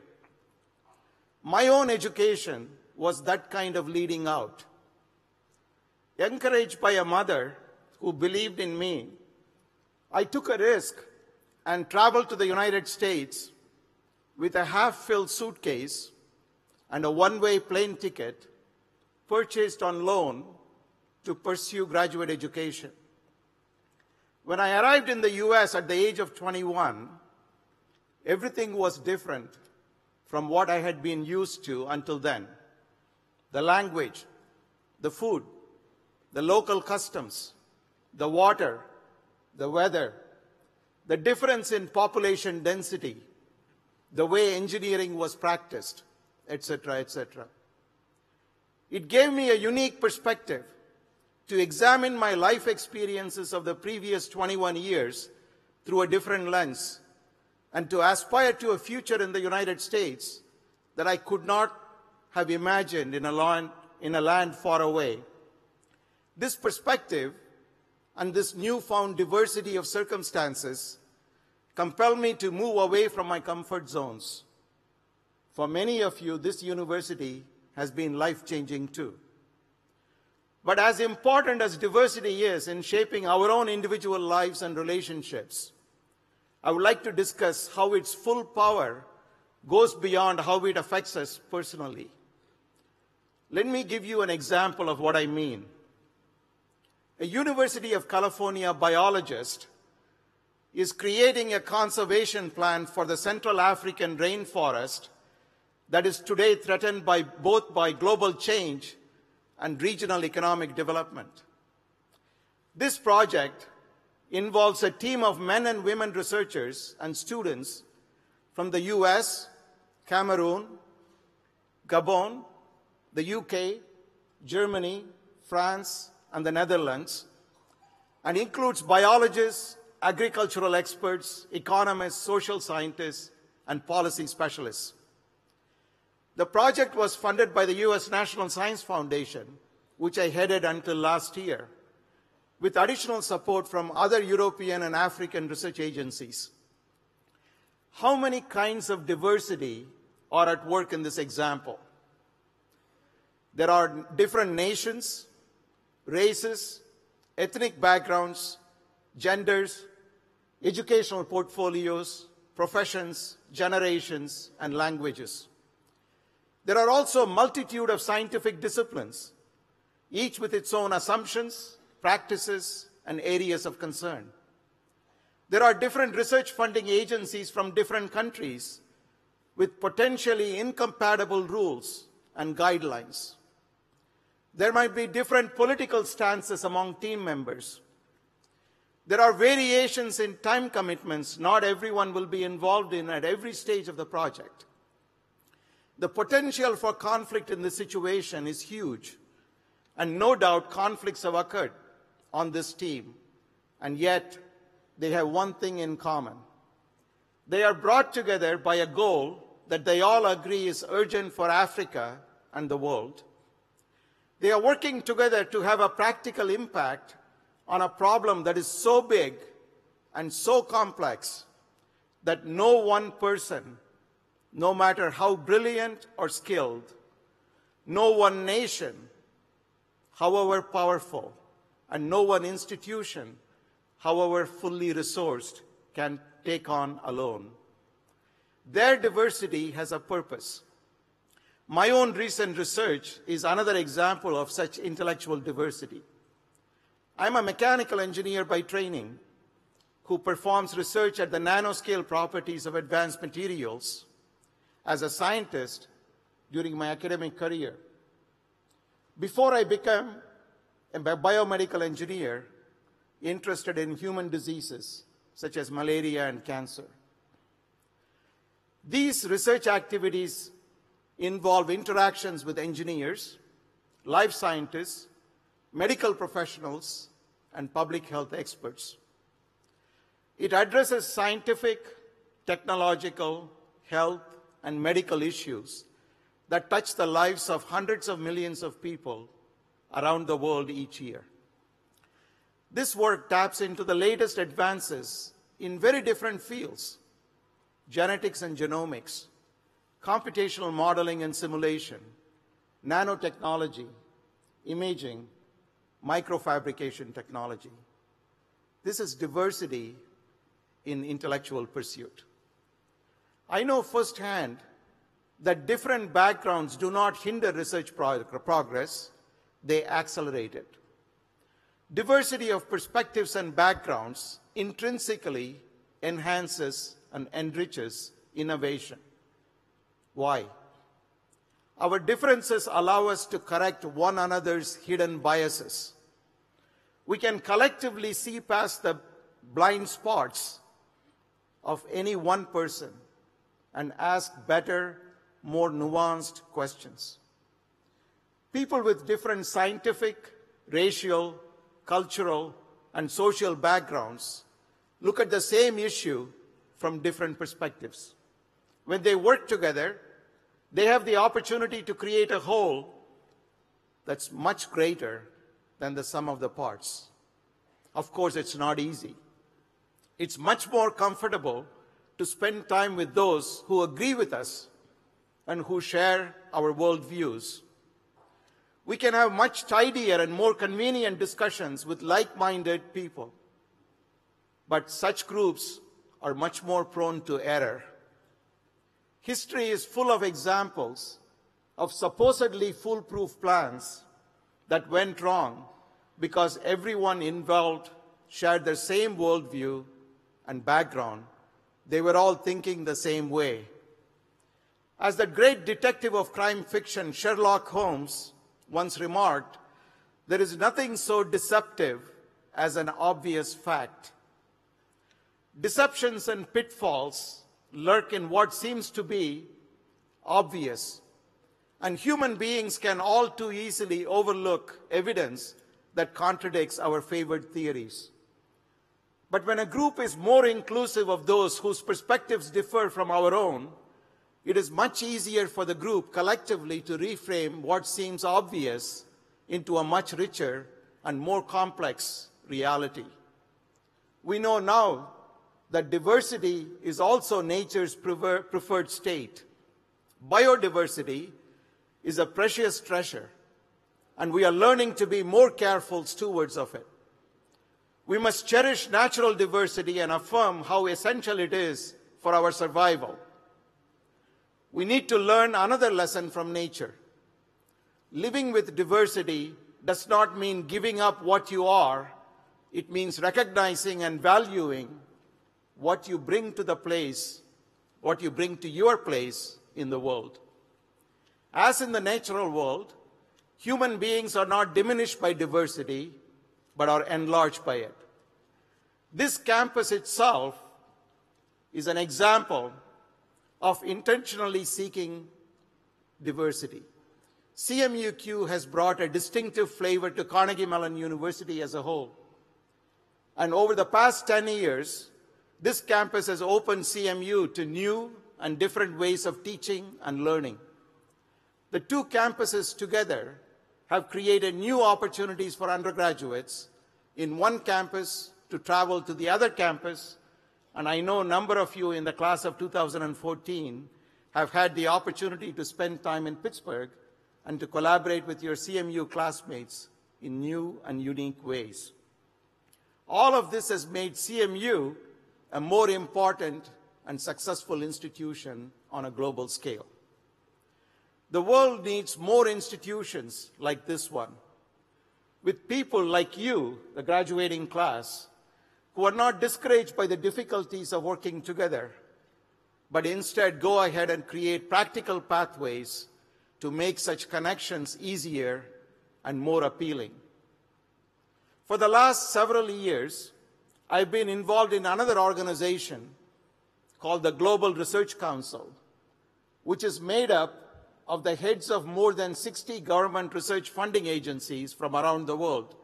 My own education was that kind of leading out. Encouraged by a mother who believed in me, I took a risk and traveled to the United States with a half-filled suitcase and a one-way plane ticket purchased on loan to pursue graduate education. When I arrived in the US at the age of 21, everything was different from what I had been used to until then. The language, the food, the local customs, the water, the weather, the difference in population density, the way engineering was practiced, etc., etc. It gave me a unique perspective to examine my life experiences of the previous 21 years through a different lens and to aspire to a future in the United States that I could not have imagined in a land far away. This perspective and this newfound diversity of circumstances compel me to move away from my comfort zones. For many of you, this university has been life-changing too. But as important as diversity is in shaping our own individual lives and relationships, I would like to discuss how its full power goes beyond how it affects us personally. Let me give you an example of what I mean. A University of California biologist is creating a conservation plan for the Central African rainforest that is today threatened both by global change and regional economic development. This project involves a team of men and women researchers and students from the US, Cameroon, Gabon, the UK, Germany, France, and the Netherlands, and includes biologists, agricultural experts, economists, social scientists, and policy specialists. The project was funded by the US National Science Foundation, which I headed until last year, with additional support from other European and African research agencies. How many kinds of diversity are at work in this example? There are different nations, races, ethnic backgrounds, genders, educational portfolios, professions, generations, and languages. There are also a multitude of scientific disciplines, each with its own assumptions, practices, and areas of concern. There are different research funding agencies from different countries with potentially incompatible rules and guidelines. There might be different political stances among team members. There are variations in time commitments not everyone will be involved in at every stage of the project. The potential for conflict in this situation is huge, and no doubt conflicts have occurred on this team, and yet they have one thing in common. They are brought together by a goal that they all agree is urgent for Africa and the world. They are working together to have a practical impact on a problem that is so big and so complex that no one person, no matter how brilliant or skilled, no one nation, however powerful, and no one institution, however fully resourced, can take on alone. Their diversity has a purpose. My own recent research is another example of such intellectual diversity. I'm a mechanical engineer by training who performs research at the nanoscale properties of advanced materials as a scientist during my academic career. Before I became a biomedical engineer interested in human diseases such as malaria and cancer. These research activities involve interactions with engineers, life scientists, medical professionals, and public health experts. It addresses scientific, technological, health, and medical issues that touch the lives of hundreds of millions of people around the world each year. This work taps into the latest advances in very different fields: genetics and genomics, computational modeling and simulation, nanotechnology, imaging, microfabrication technology. This is diversity in intellectual pursuit. I know firsthand that different backgrounds do not hinder research progress, they accelerate it. Diversity of perspectives and backgrounds intrinsically enhances and enriches innovation. Why? Our differences allow us to correct one another's hidden biases. We can collectively see past the blind spots of any one person and ask better, more nuanced questions. People with different scientific, racial, cultural, and social backgrounds look at the same issue from different perspectives. When they work together, they have the opportunity to create a whole that's much greater than the sum of the parts. Of course, it's not easy. It's much more comfortable to spend time with those who agree with us and who share our worldviews. We can have much tidier and more convenient discussions with like-minded people. But such groups are much more prone to error. History is full of examples of supposedly foolproof plans that went wrong because everyone involved shared the same worldview and background. They were all thinking the same way. As the great detective of crime fiction, Sherlock Holmes, once remarked, there is nothing so deceptive as an obvious fact. Deceptions and pitfalls lurk in what seems to be obvious, and human beings can all too easily overlook evidence that contradicts our favored theories. But when a group is more inclusive of those whose perspectives differ from our own, it is much easier for the group collectively to reframe what seems obvious into a much richer and more complex reality. We know now that diversity is also nature's preferred state. Biodiversity is a precious treasure, and we are learning to be more careful stewards of it. We must cherish natural diversity and affirm how essential it is for our survival. We need to learn another lesson from nature. Living with diversity does not mean giving up what you are. It means recognizing and valuing what you bring to the place, what you bring to your place in the world. As in the natural world, Human beings are not diminished by diversity, but are enlarged by it. This campus itself is an example of intentionally seeking diversity. CMU Q has brought a distinctive flavor to Carnegie Mellon University as a whole. And over the past 10 years, this campus has opened CMU to new and different ways of teaching and learning. The two campuses together have created new opportunities for undergraduates in one campus to travel to the other campus, and I know a number of you in the class of 2014 have had the opportunity to spend time in Pittsburgh and to collaborate with your CMU classmates in new and unique ways. All of this has made CMU a more important and successful institution on a global scale. The world needs more institutions like this one, with people like you, the graduating class, who are not discouraged by the difficulties of working together, but instead go ahead and create practical pathways to make such connections easier and more appealing. For the last several years, I've been involved in another organization called the Global Research Council, which is made up of the heads of more than 60 government research funding agencies from around the world,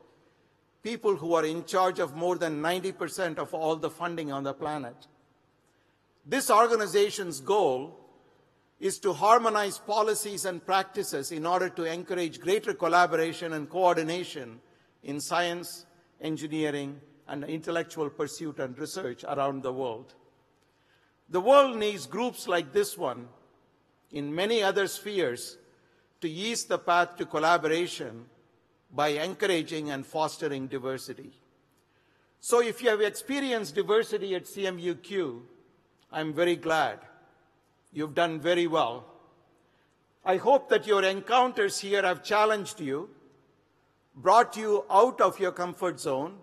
people who are in charge of more than 90% of all the funding on the planet. This organization's goal is to harmonize policies and practices in order to encourage greater collaboration and coordination in science, engineering, and intellectual pursuit and research around the world. The world needs groups like this one in many other spheres to ease the path to collaboration by encouraging and fostering diversity. So if you have experienced diversity at CMU Q, I'm very glad. You've done very well. I hope that your encounters here have challenged you, brought you out of your comfort zone,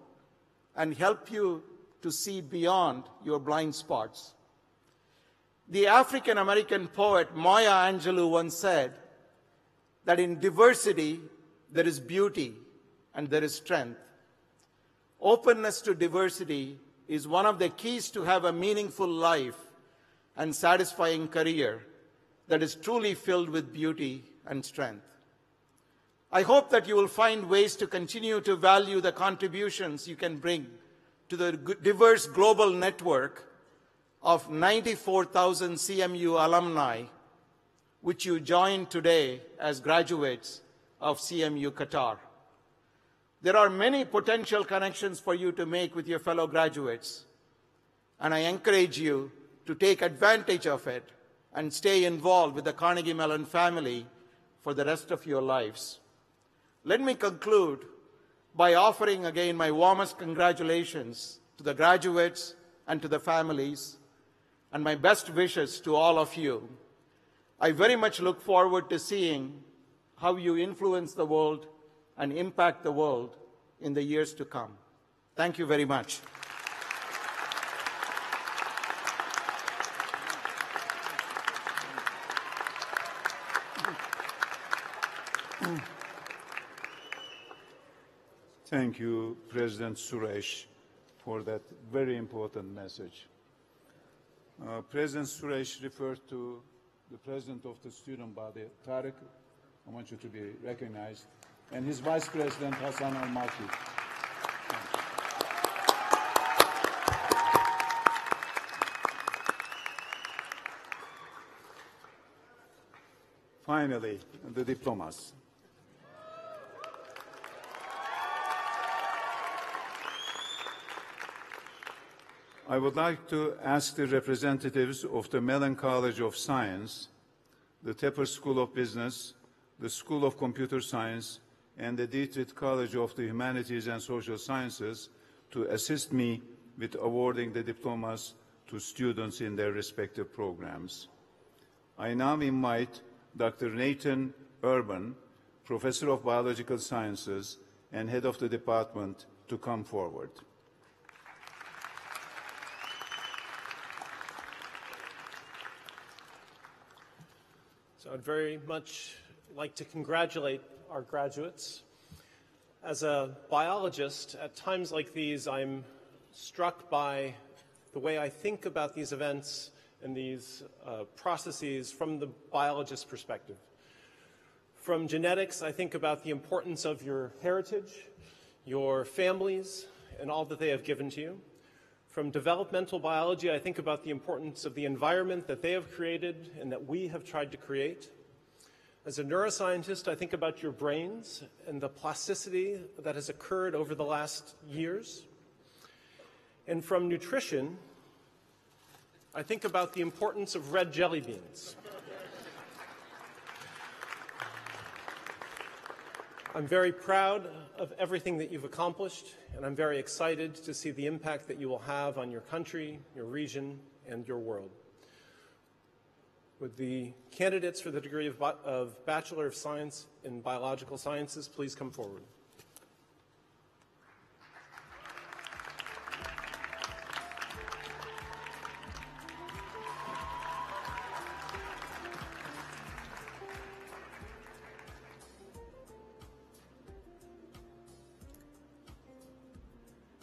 and helped you to see beyond your blind spots. The African-American poet Maya Angelou once said that in diversity, there is beauty and there is strength. Openness to diversity is one of the keys to have a meaningful life and satisfying career that is truly filled with beauty and strength. I hope that you will find ways to continue to value the contributions you can bring to the diverse global network of 94,000 CMU alumni, which you joined today as graduates of CMU Qatar. There are many potential connections for you to make with your fellow graduates, and I encourage you to take advantage of it and stay involved with the Carnegie Mellon family for the rest of your lives. Let me conclude by offering again my warmest congratulations to the graduates and to the families, and my best wishes to all of you. I very much look forward to seeing how you influence the world and impact the world in the years to come. Thank you very much. Thank you, President Suresh, for that very important message. President Suresh referred to the president of the student body, Tariq. I want you to be recognized, and his vice president, Hassan Al-Maki. Finally, the diplomas. I would like to ask the representatives of the Mellon College of Science, the Tepper School of Business, the School of Computer Science, and the Dietrich College of the Humanities and Social Sciences to assist me with awarding the diplomas to students in their respective programs. I now invite Dr. Nathan Urban, Professor of Biological Sciences and Head of the Department, to come forward. So I'd very much like to congratulate our graduates. As a biologist, at times like these, I'm struck by the way I think about these events and these processes from the biologist's perspective. From genetics, I think about the importance of your heritage, your families, and all that they have given to you. From developmental biology, I think about the importance of the environment that they have created and that we have tried to create. As a neuroscientist, I think about your brains and the plasticity that has occurred over the last years. And from nutrition, I think about the importance of red jelly beans. I'm very proud of everything that you've accomplished, and I'm very excited to see the impact that you will have on your country, your region, and your world. Would the candidates for the degree of Bachelor of Science in Biological Sciences please come forward?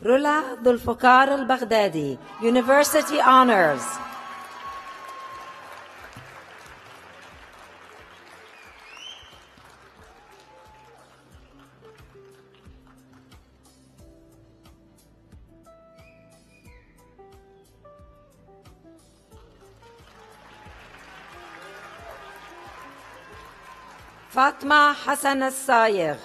رولا ذو الفقار البغدادي, University Honors. فاطمة حسن الصايغ.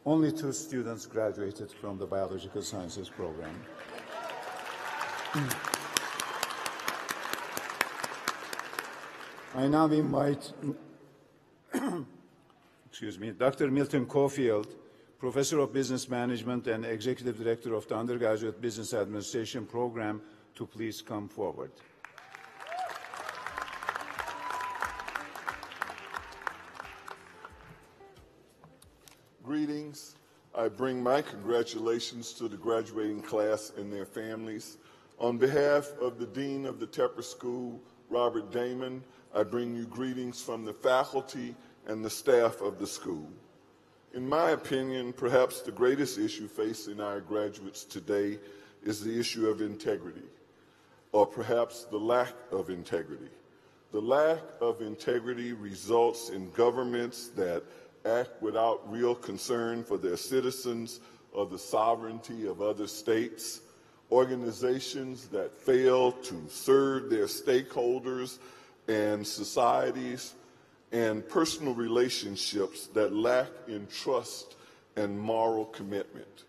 Only 2 students graduated from the Biological Sciences program. I now invite Dr. Milton Caulfield, Professor of Business Management and Executive Director of the Undergraduate Business Administration program, to please come forward. Greetings. I bring my congratulations to the graduating class and their families. On behalf of the Dean of the Tepper School, Robert Damon, I bring you greetings from the faculty and the staff of the school. In my opinion, perhaps the greatest issue facing our graduates today is the issue of integrity, or perhaps the lack of integrity. The lack of integrity results in governments that act without real concern for their citizens or the sovereignty of other states, organizations that fail to serve their stakeholders and societies, and personal relationships that lack in trust and moral commitment.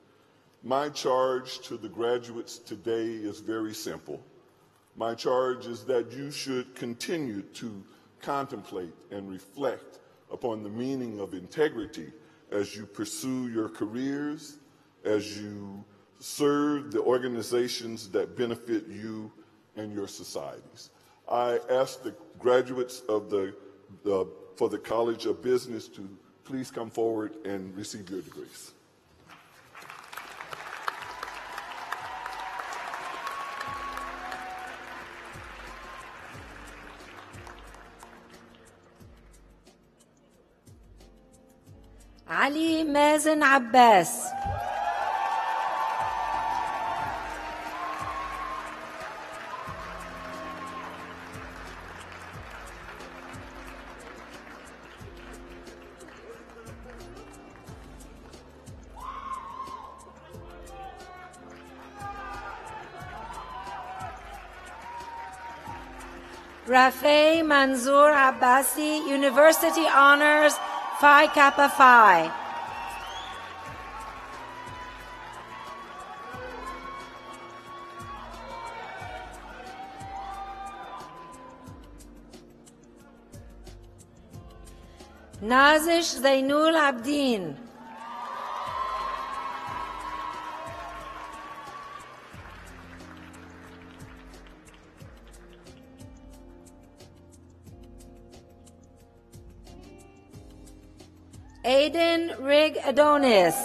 My charge to the graduates today is very simple. My charge is that you should continue to contemplate and reflect upon the meaning of integrity as you pursue your careers, as you serve the organizations that benefit you and your societies. I ask the graduates of for the College of Business to please come forward and receive your degrees. علي مازن عباس. Rafay Manzoor Abbasi, University Honors, Phi Kappa Phi. نازش زينول عبدين. Aiden Rig Adonis.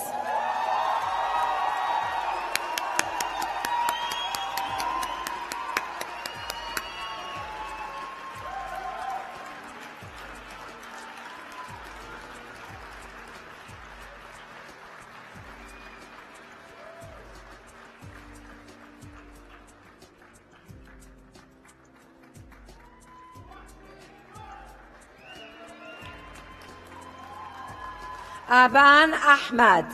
أبان أحمد.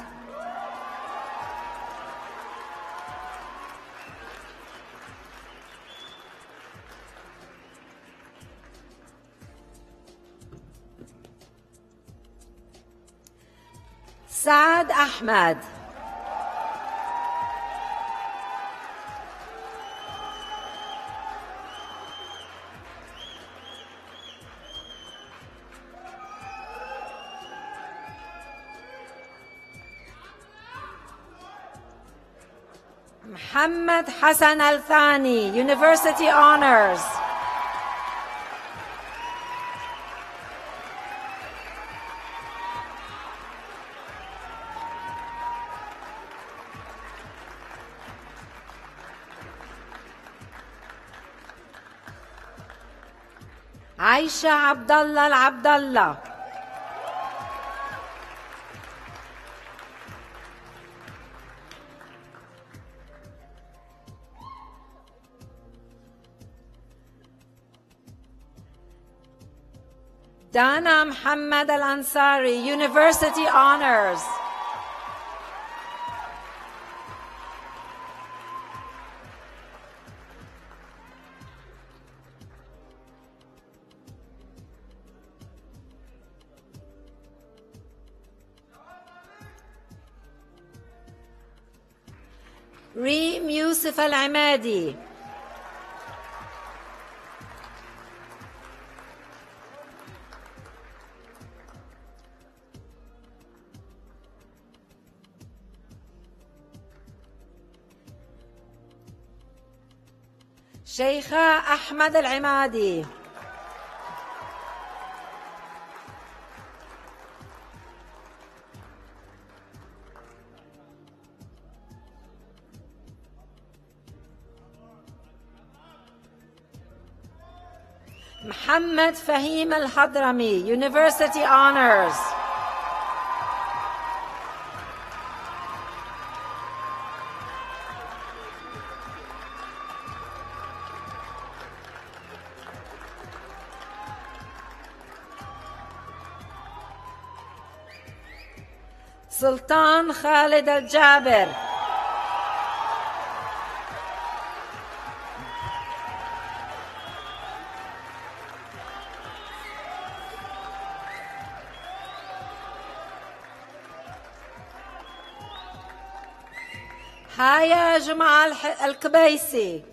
سعد أحمد. محمد حسن الثاني, University Honors. عائشة عبد الله العبد الله. دانا محمد الأنصاري, University Honors. ريم يوسف العمادي. شيخة أحمد العمادي. محمد فهيم الحضرمي, University Honors. سلطان خالد الجابر. هايا جمعة الكبيسي.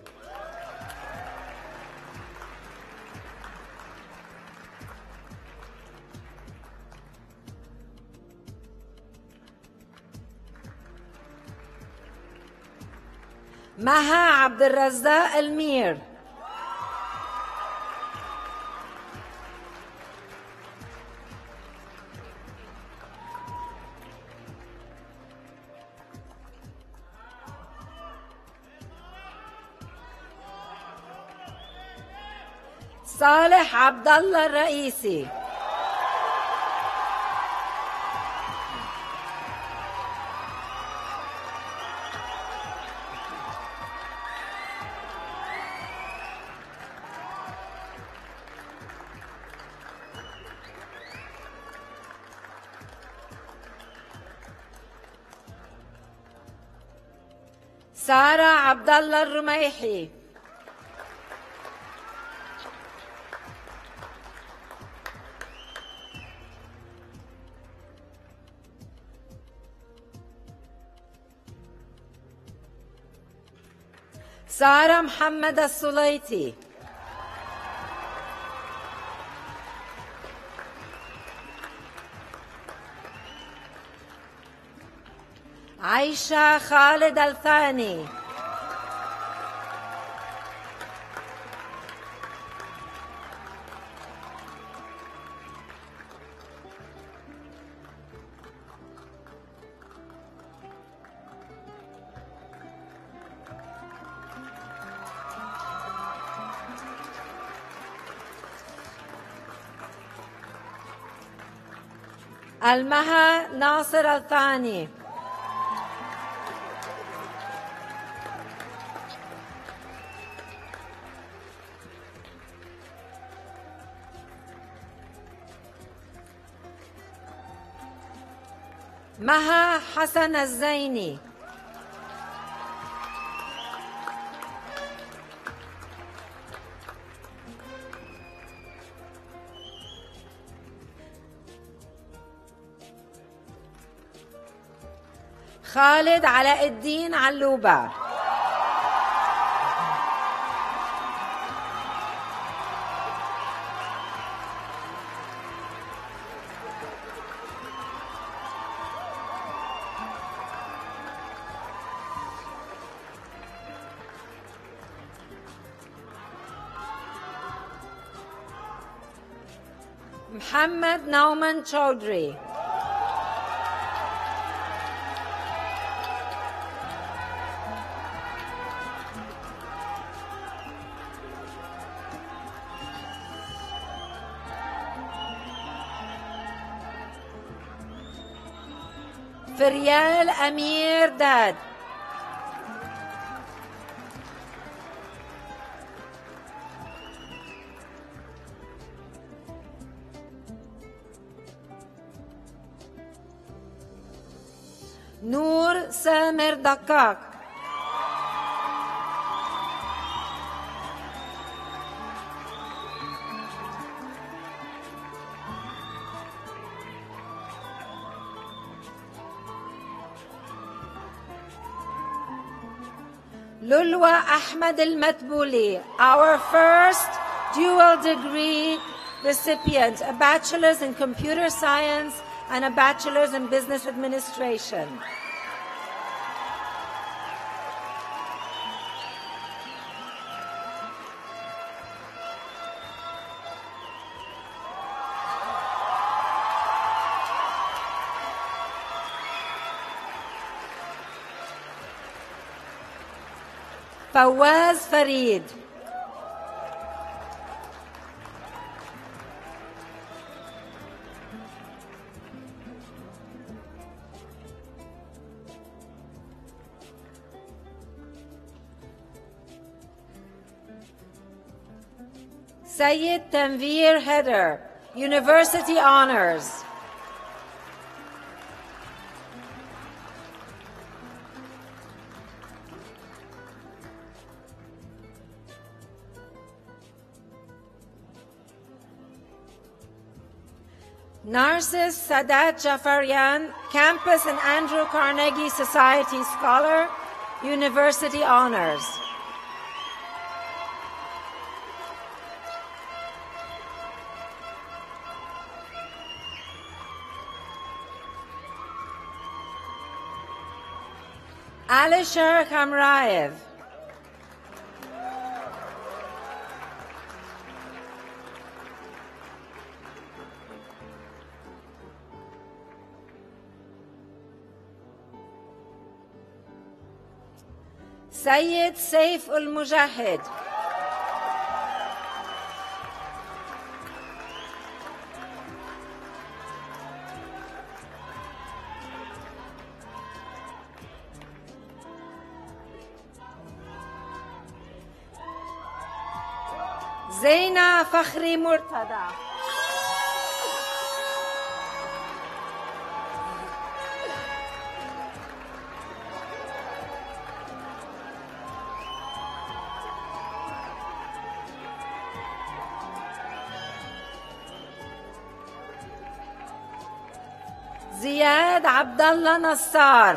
مها عبد الرزاق المير. صالح عبد الله الرئيسي. سارة عبد الله الرميحي. سارة محمد السليطي. عيشة خالد الثاني. المها ناصر الثاني. مها حسن الزيني. خالد علاء الدين علوبة. محمد نومان چودري. فريال أمير داد. نور سامر دقاق. لولوى أحمد المتبولي, our first dual degree recipient, a bachelor's in computer science and a bachelor's in business administration. فواز فريد. Sayed Tanveer Haider, University Honors. Narcis Sadat Jafarian, Campus and Andrew Carnegie Society Scholar, University Honors. Alisher Khamraev. Syed Saif Ul-Mujahid. Zaina Fakhri Murtada. زياد عبد الله نصار.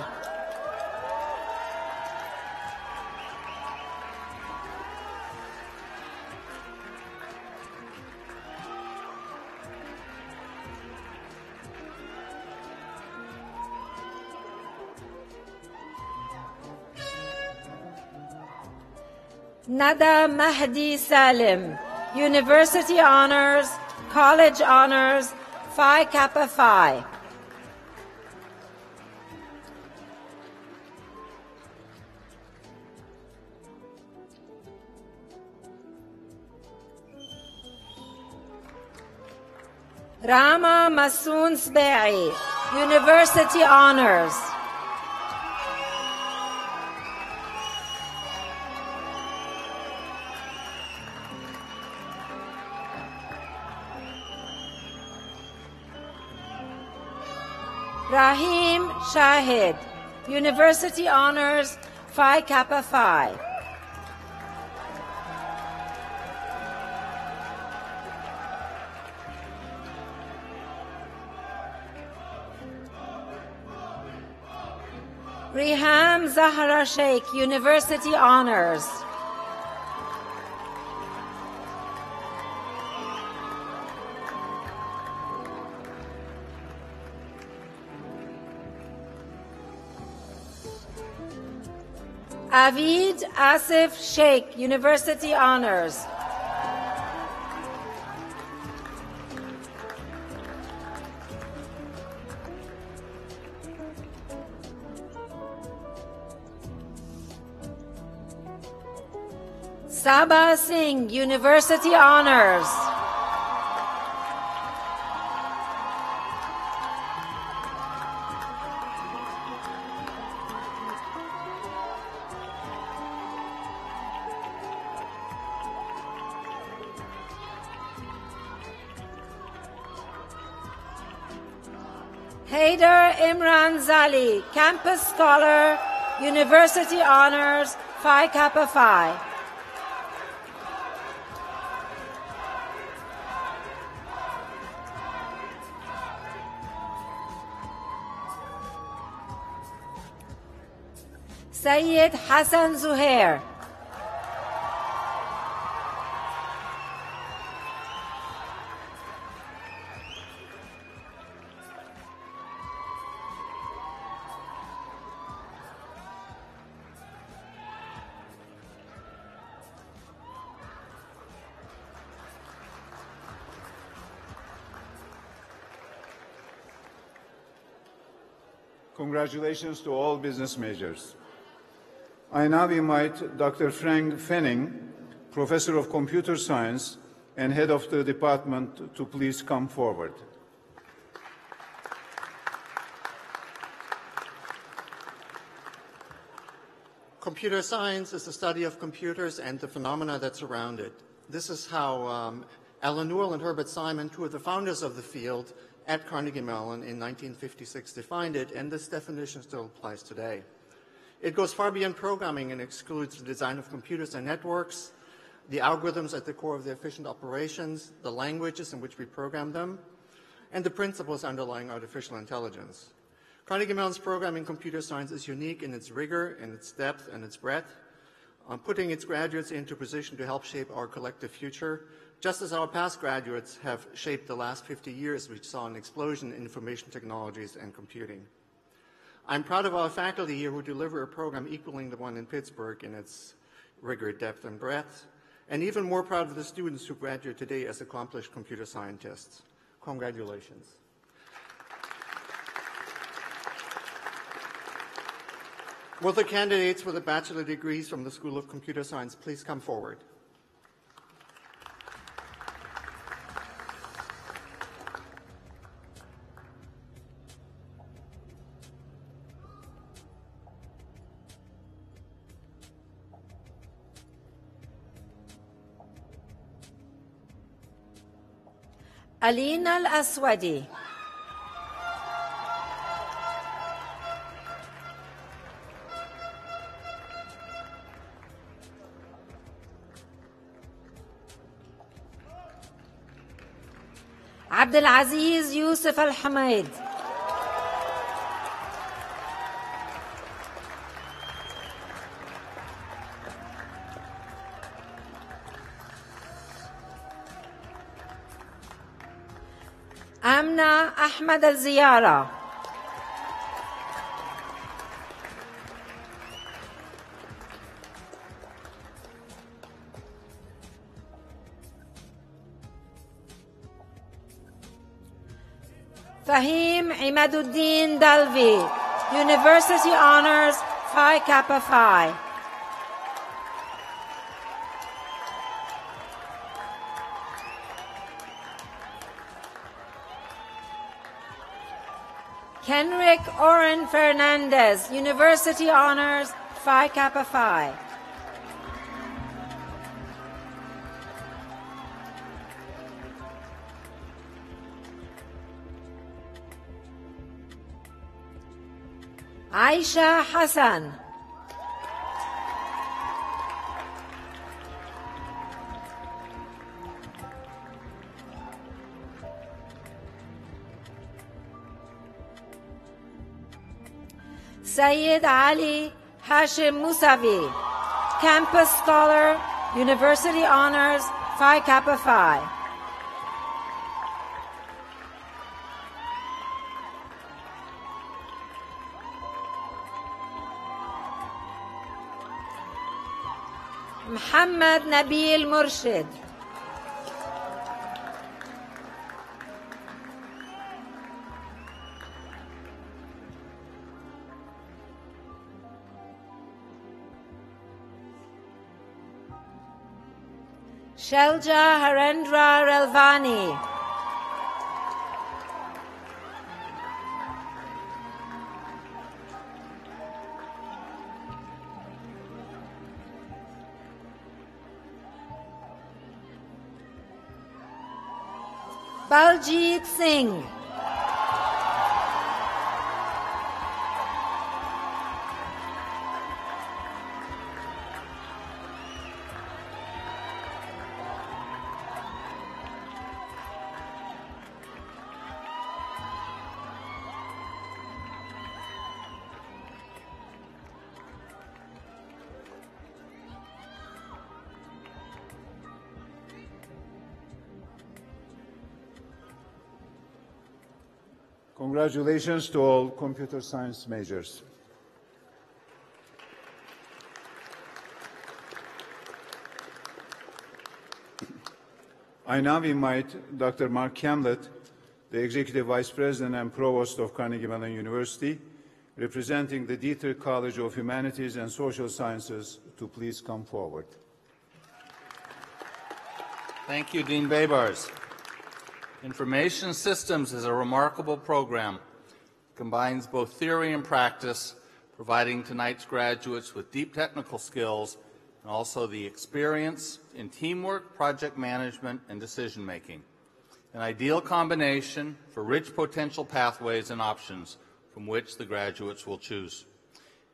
Nada Mahdi Salim, University Honors, College Honors, Phi Kappa Phi. Rama Masoon Sbai, University Honors. Rahim Shahid, University Honors, Phi Kappa Phi. Riham Zahra Sheikh, University Honors. Avid Asif Sheikh, University Honors. Sabah Singh, University Honors. Haider Imran Zali, Campus Scholar, University Honors, Phi Kappa Phi. Sayyid Hassan Zuhair. Congratulations to all business majors. I now invite Dr. Frank Fenning, Professor of Computer Science and Head of the Department, to please come forward. Computer science is the study of computers and the phenomena that surround it. This is how Alan Newell and Herbert Simon, two of the founders of the field at Carnegie Mellon in 1956, defined it, and this definition still applies today. It goes far beyond programming and excludes the design of computers and networks, the algorithms at the core of their efficient operations, the languages in which we program them, and the principles underlying artificial intelligence. Carnegie Mellon's program in computer science is unique in its rigor, in its depth, and its breadth, putting its graduates into position to help shape our collective future, just as our past graduates have shaped the last 50 years, which saw an explosion in information technologies and computing. I'm proud of our faculty here who deliver a program equaling the one in Pittsburgh in its rigor, depth, and breadth, and even more proud of the students who graduate today as accomplished computer scientists. Congratulations. Will the candidates with the bachelor degrees from the School of Computer Science please come forward? Alina Al-Aswadi. عبد العزيز يوسف الحميد. أمنة أحمد الزيارة. Fahim Imaduddin Dalvi, University Honors, Phi Kappa Phi. Kenrick Oren Fernandez, University Honors, Phi Kappa Phi. Aisha Hassan. Syed Ali Hashim Musavi, Campus Scholar, University Honors, Phi Kappa Phi. Muhammad Nabil Murshid. Shelja Harendra Relvani. Baljit Singh. Congratulations to all computer science majors. I now invite Dr. Mark Camlett, the Executive Vice President and Provost of Carnegie Mellon University, representing the Dietrich College of Humanities and Social Sciences, to please come forward. Thank you, Dean Babars. Information Systems is a remarkable program. It combines both theory and practice, providing tonight's graduates with deep technical skills and also the experience in teamwork, project management, and decision-making. An ideal combination for rich potential pathways and options from which the graduates will choose.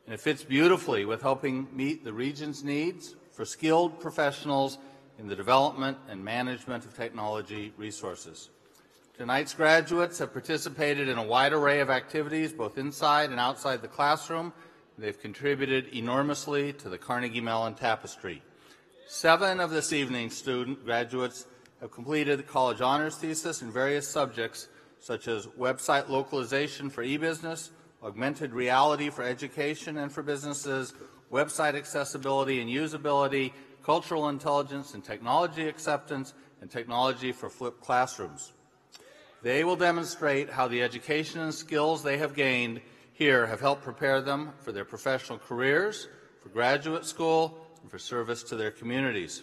And it fits beautifully with helping meet the region's needs for skilled professionals in the development and management of technology resources. Tonight's graduates have participated in a wide array of activities, both inside and outside the classroom. They've contributed enormously to the Carnegie Mellon tapestry. 7 of this evening's graduates have completed the college honors thesis in various subjects, such as website localization for e-business, augmented reality for education and for businesses, website accessibility and usability, cultural intelligence and technology acceptance, and technology for flipped classrooms. They will demonstrate how the education and skills they have gained here have helped prepare them for their professional careers, for graduate school, and for service to their communities.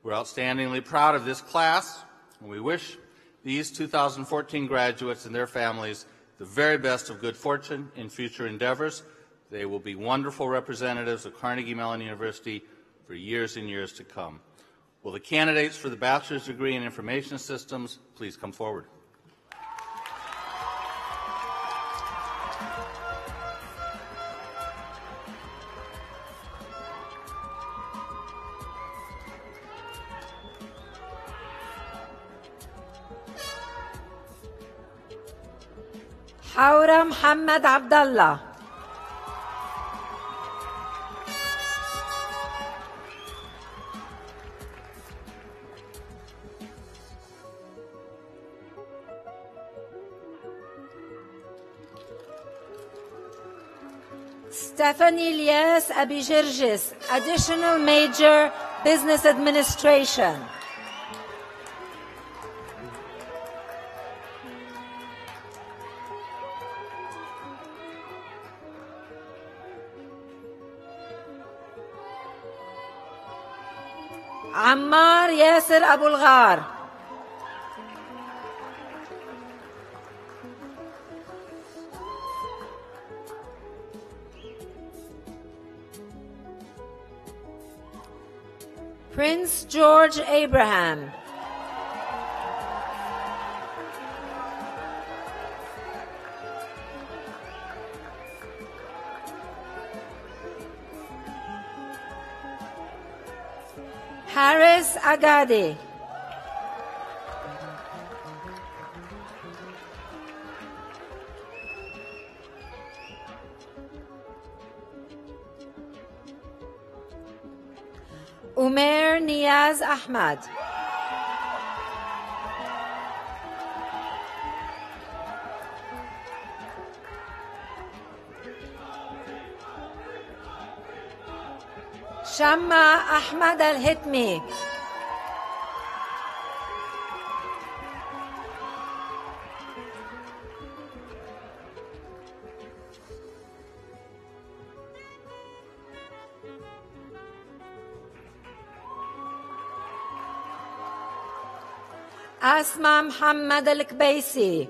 We're outstandingly proud of this class, and we wish these 2014 graduates and their families the very best of good fortune in future endeavors. They will be wonderful representatives of Carnegie Mellon University for years and years to come. Will the candidates for the bachelor's degree in information systems please come forward? Haura Muhammad Abdallah. Stephanie Lies Abijirgis, additional major, Business Administration. عمار ياسر أبو الغار. Prince George Abraham. Harris Agadi. Umair Niaz Ahmad. Shamma Ahmad Al-Hitmi. Asma Muhammad Al-Kbaisi.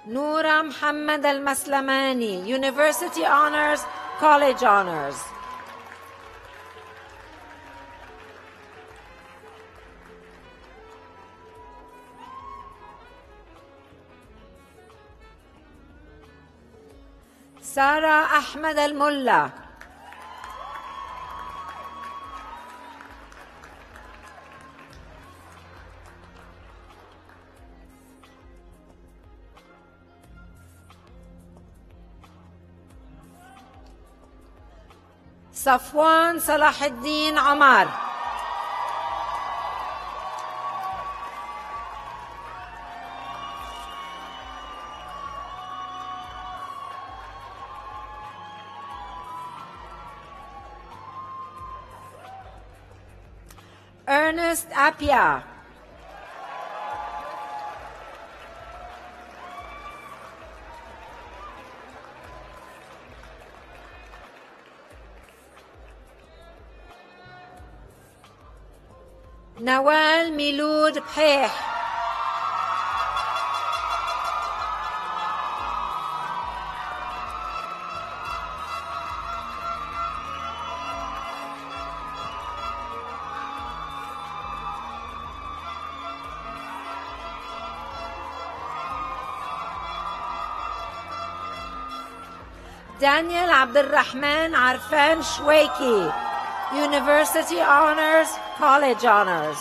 Noura Muhammad Al-Maslamani, University Honors, College Honors. Sarah Ahmed Al-Mulla. Safwan Salahuddin Omar. Ernest Apia. Nawal Milud Peh. Daniel Abdulrahman Arfan Shweiki, University Honors, College Honors.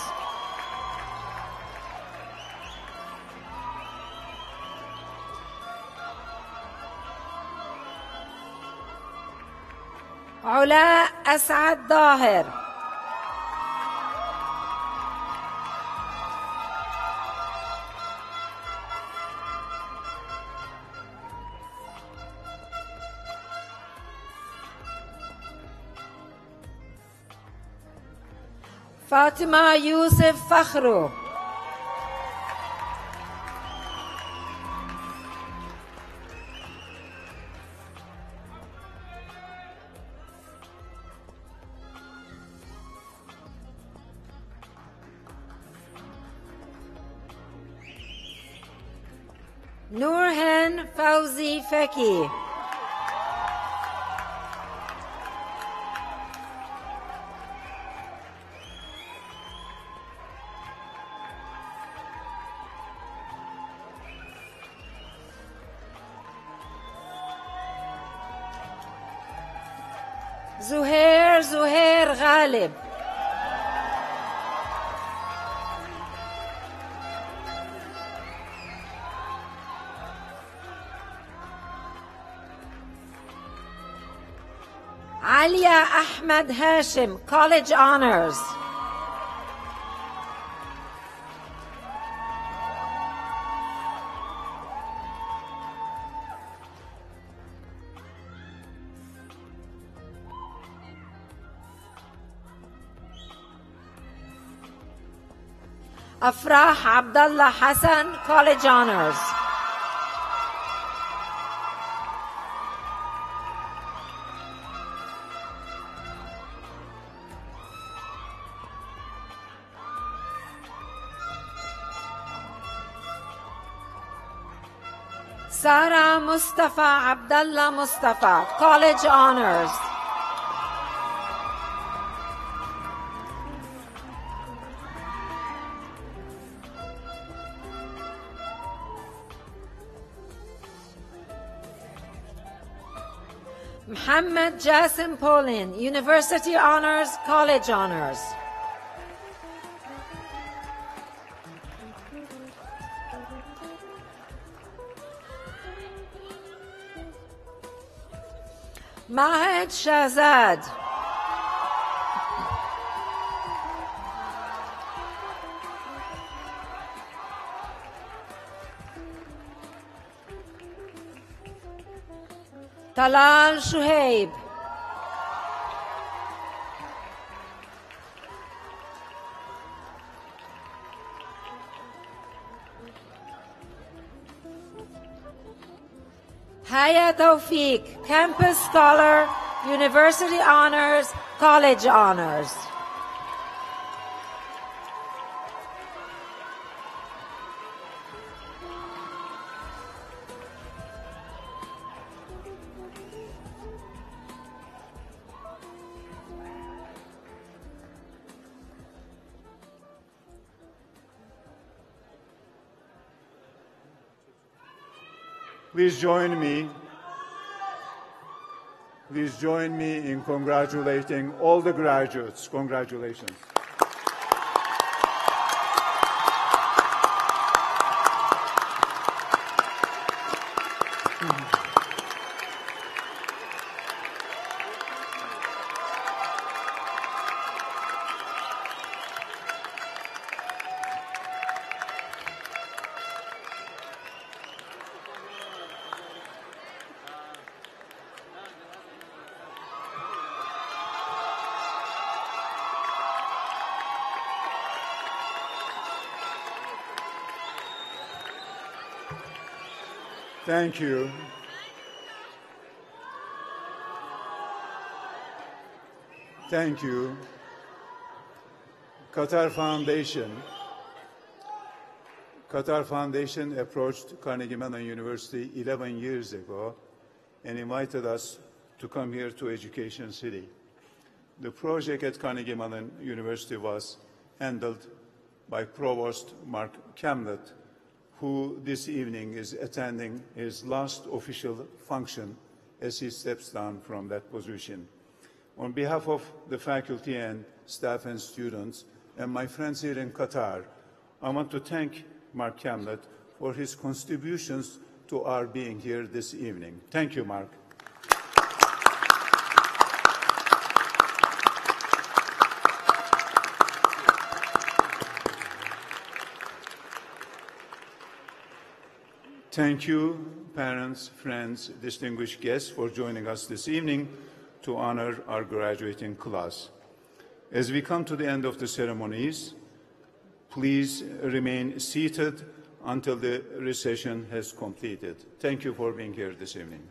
Ula Asad Dahir. Fatima Yusuf Fakhru. Nurhan Fauzi Feki. Zuhair Ghalib. Alia Ahmed Hashim, College Honors. Afrah Abdullah Hassan, College Honors. Sarah Mustafa Abdullah Mustafa, College Honors. Muhammad Jasim Polin, University Honors, College Honors. Mahed Shahzad. Talal Shuhaib. Haya Tawfiq, Campus Scholar, University Honors, College Honors. Please join me in congratulating all the graduates. Congratulations. Thank you. Thank you. Qatar Foundation approached Carnegie Mellon University 11 years ago and invited us to come here to Education City. The project at Carnegie Mellon University was handled by Provost Mark Camlett, who this evening is attending his last official function as he steps down from that position. On behalf of the faculty and staff and students and my friends here in Qatar, I want to thank Mark Camlett for his contributions to our being here this evening. Thank you, Mark. Thank you, parents, friends, distinguished guests, for joining us this evening to honor our graduating class. As we come to the end of the ceremonies, please remain seated until the recession has completed. Thank you for being here this evening.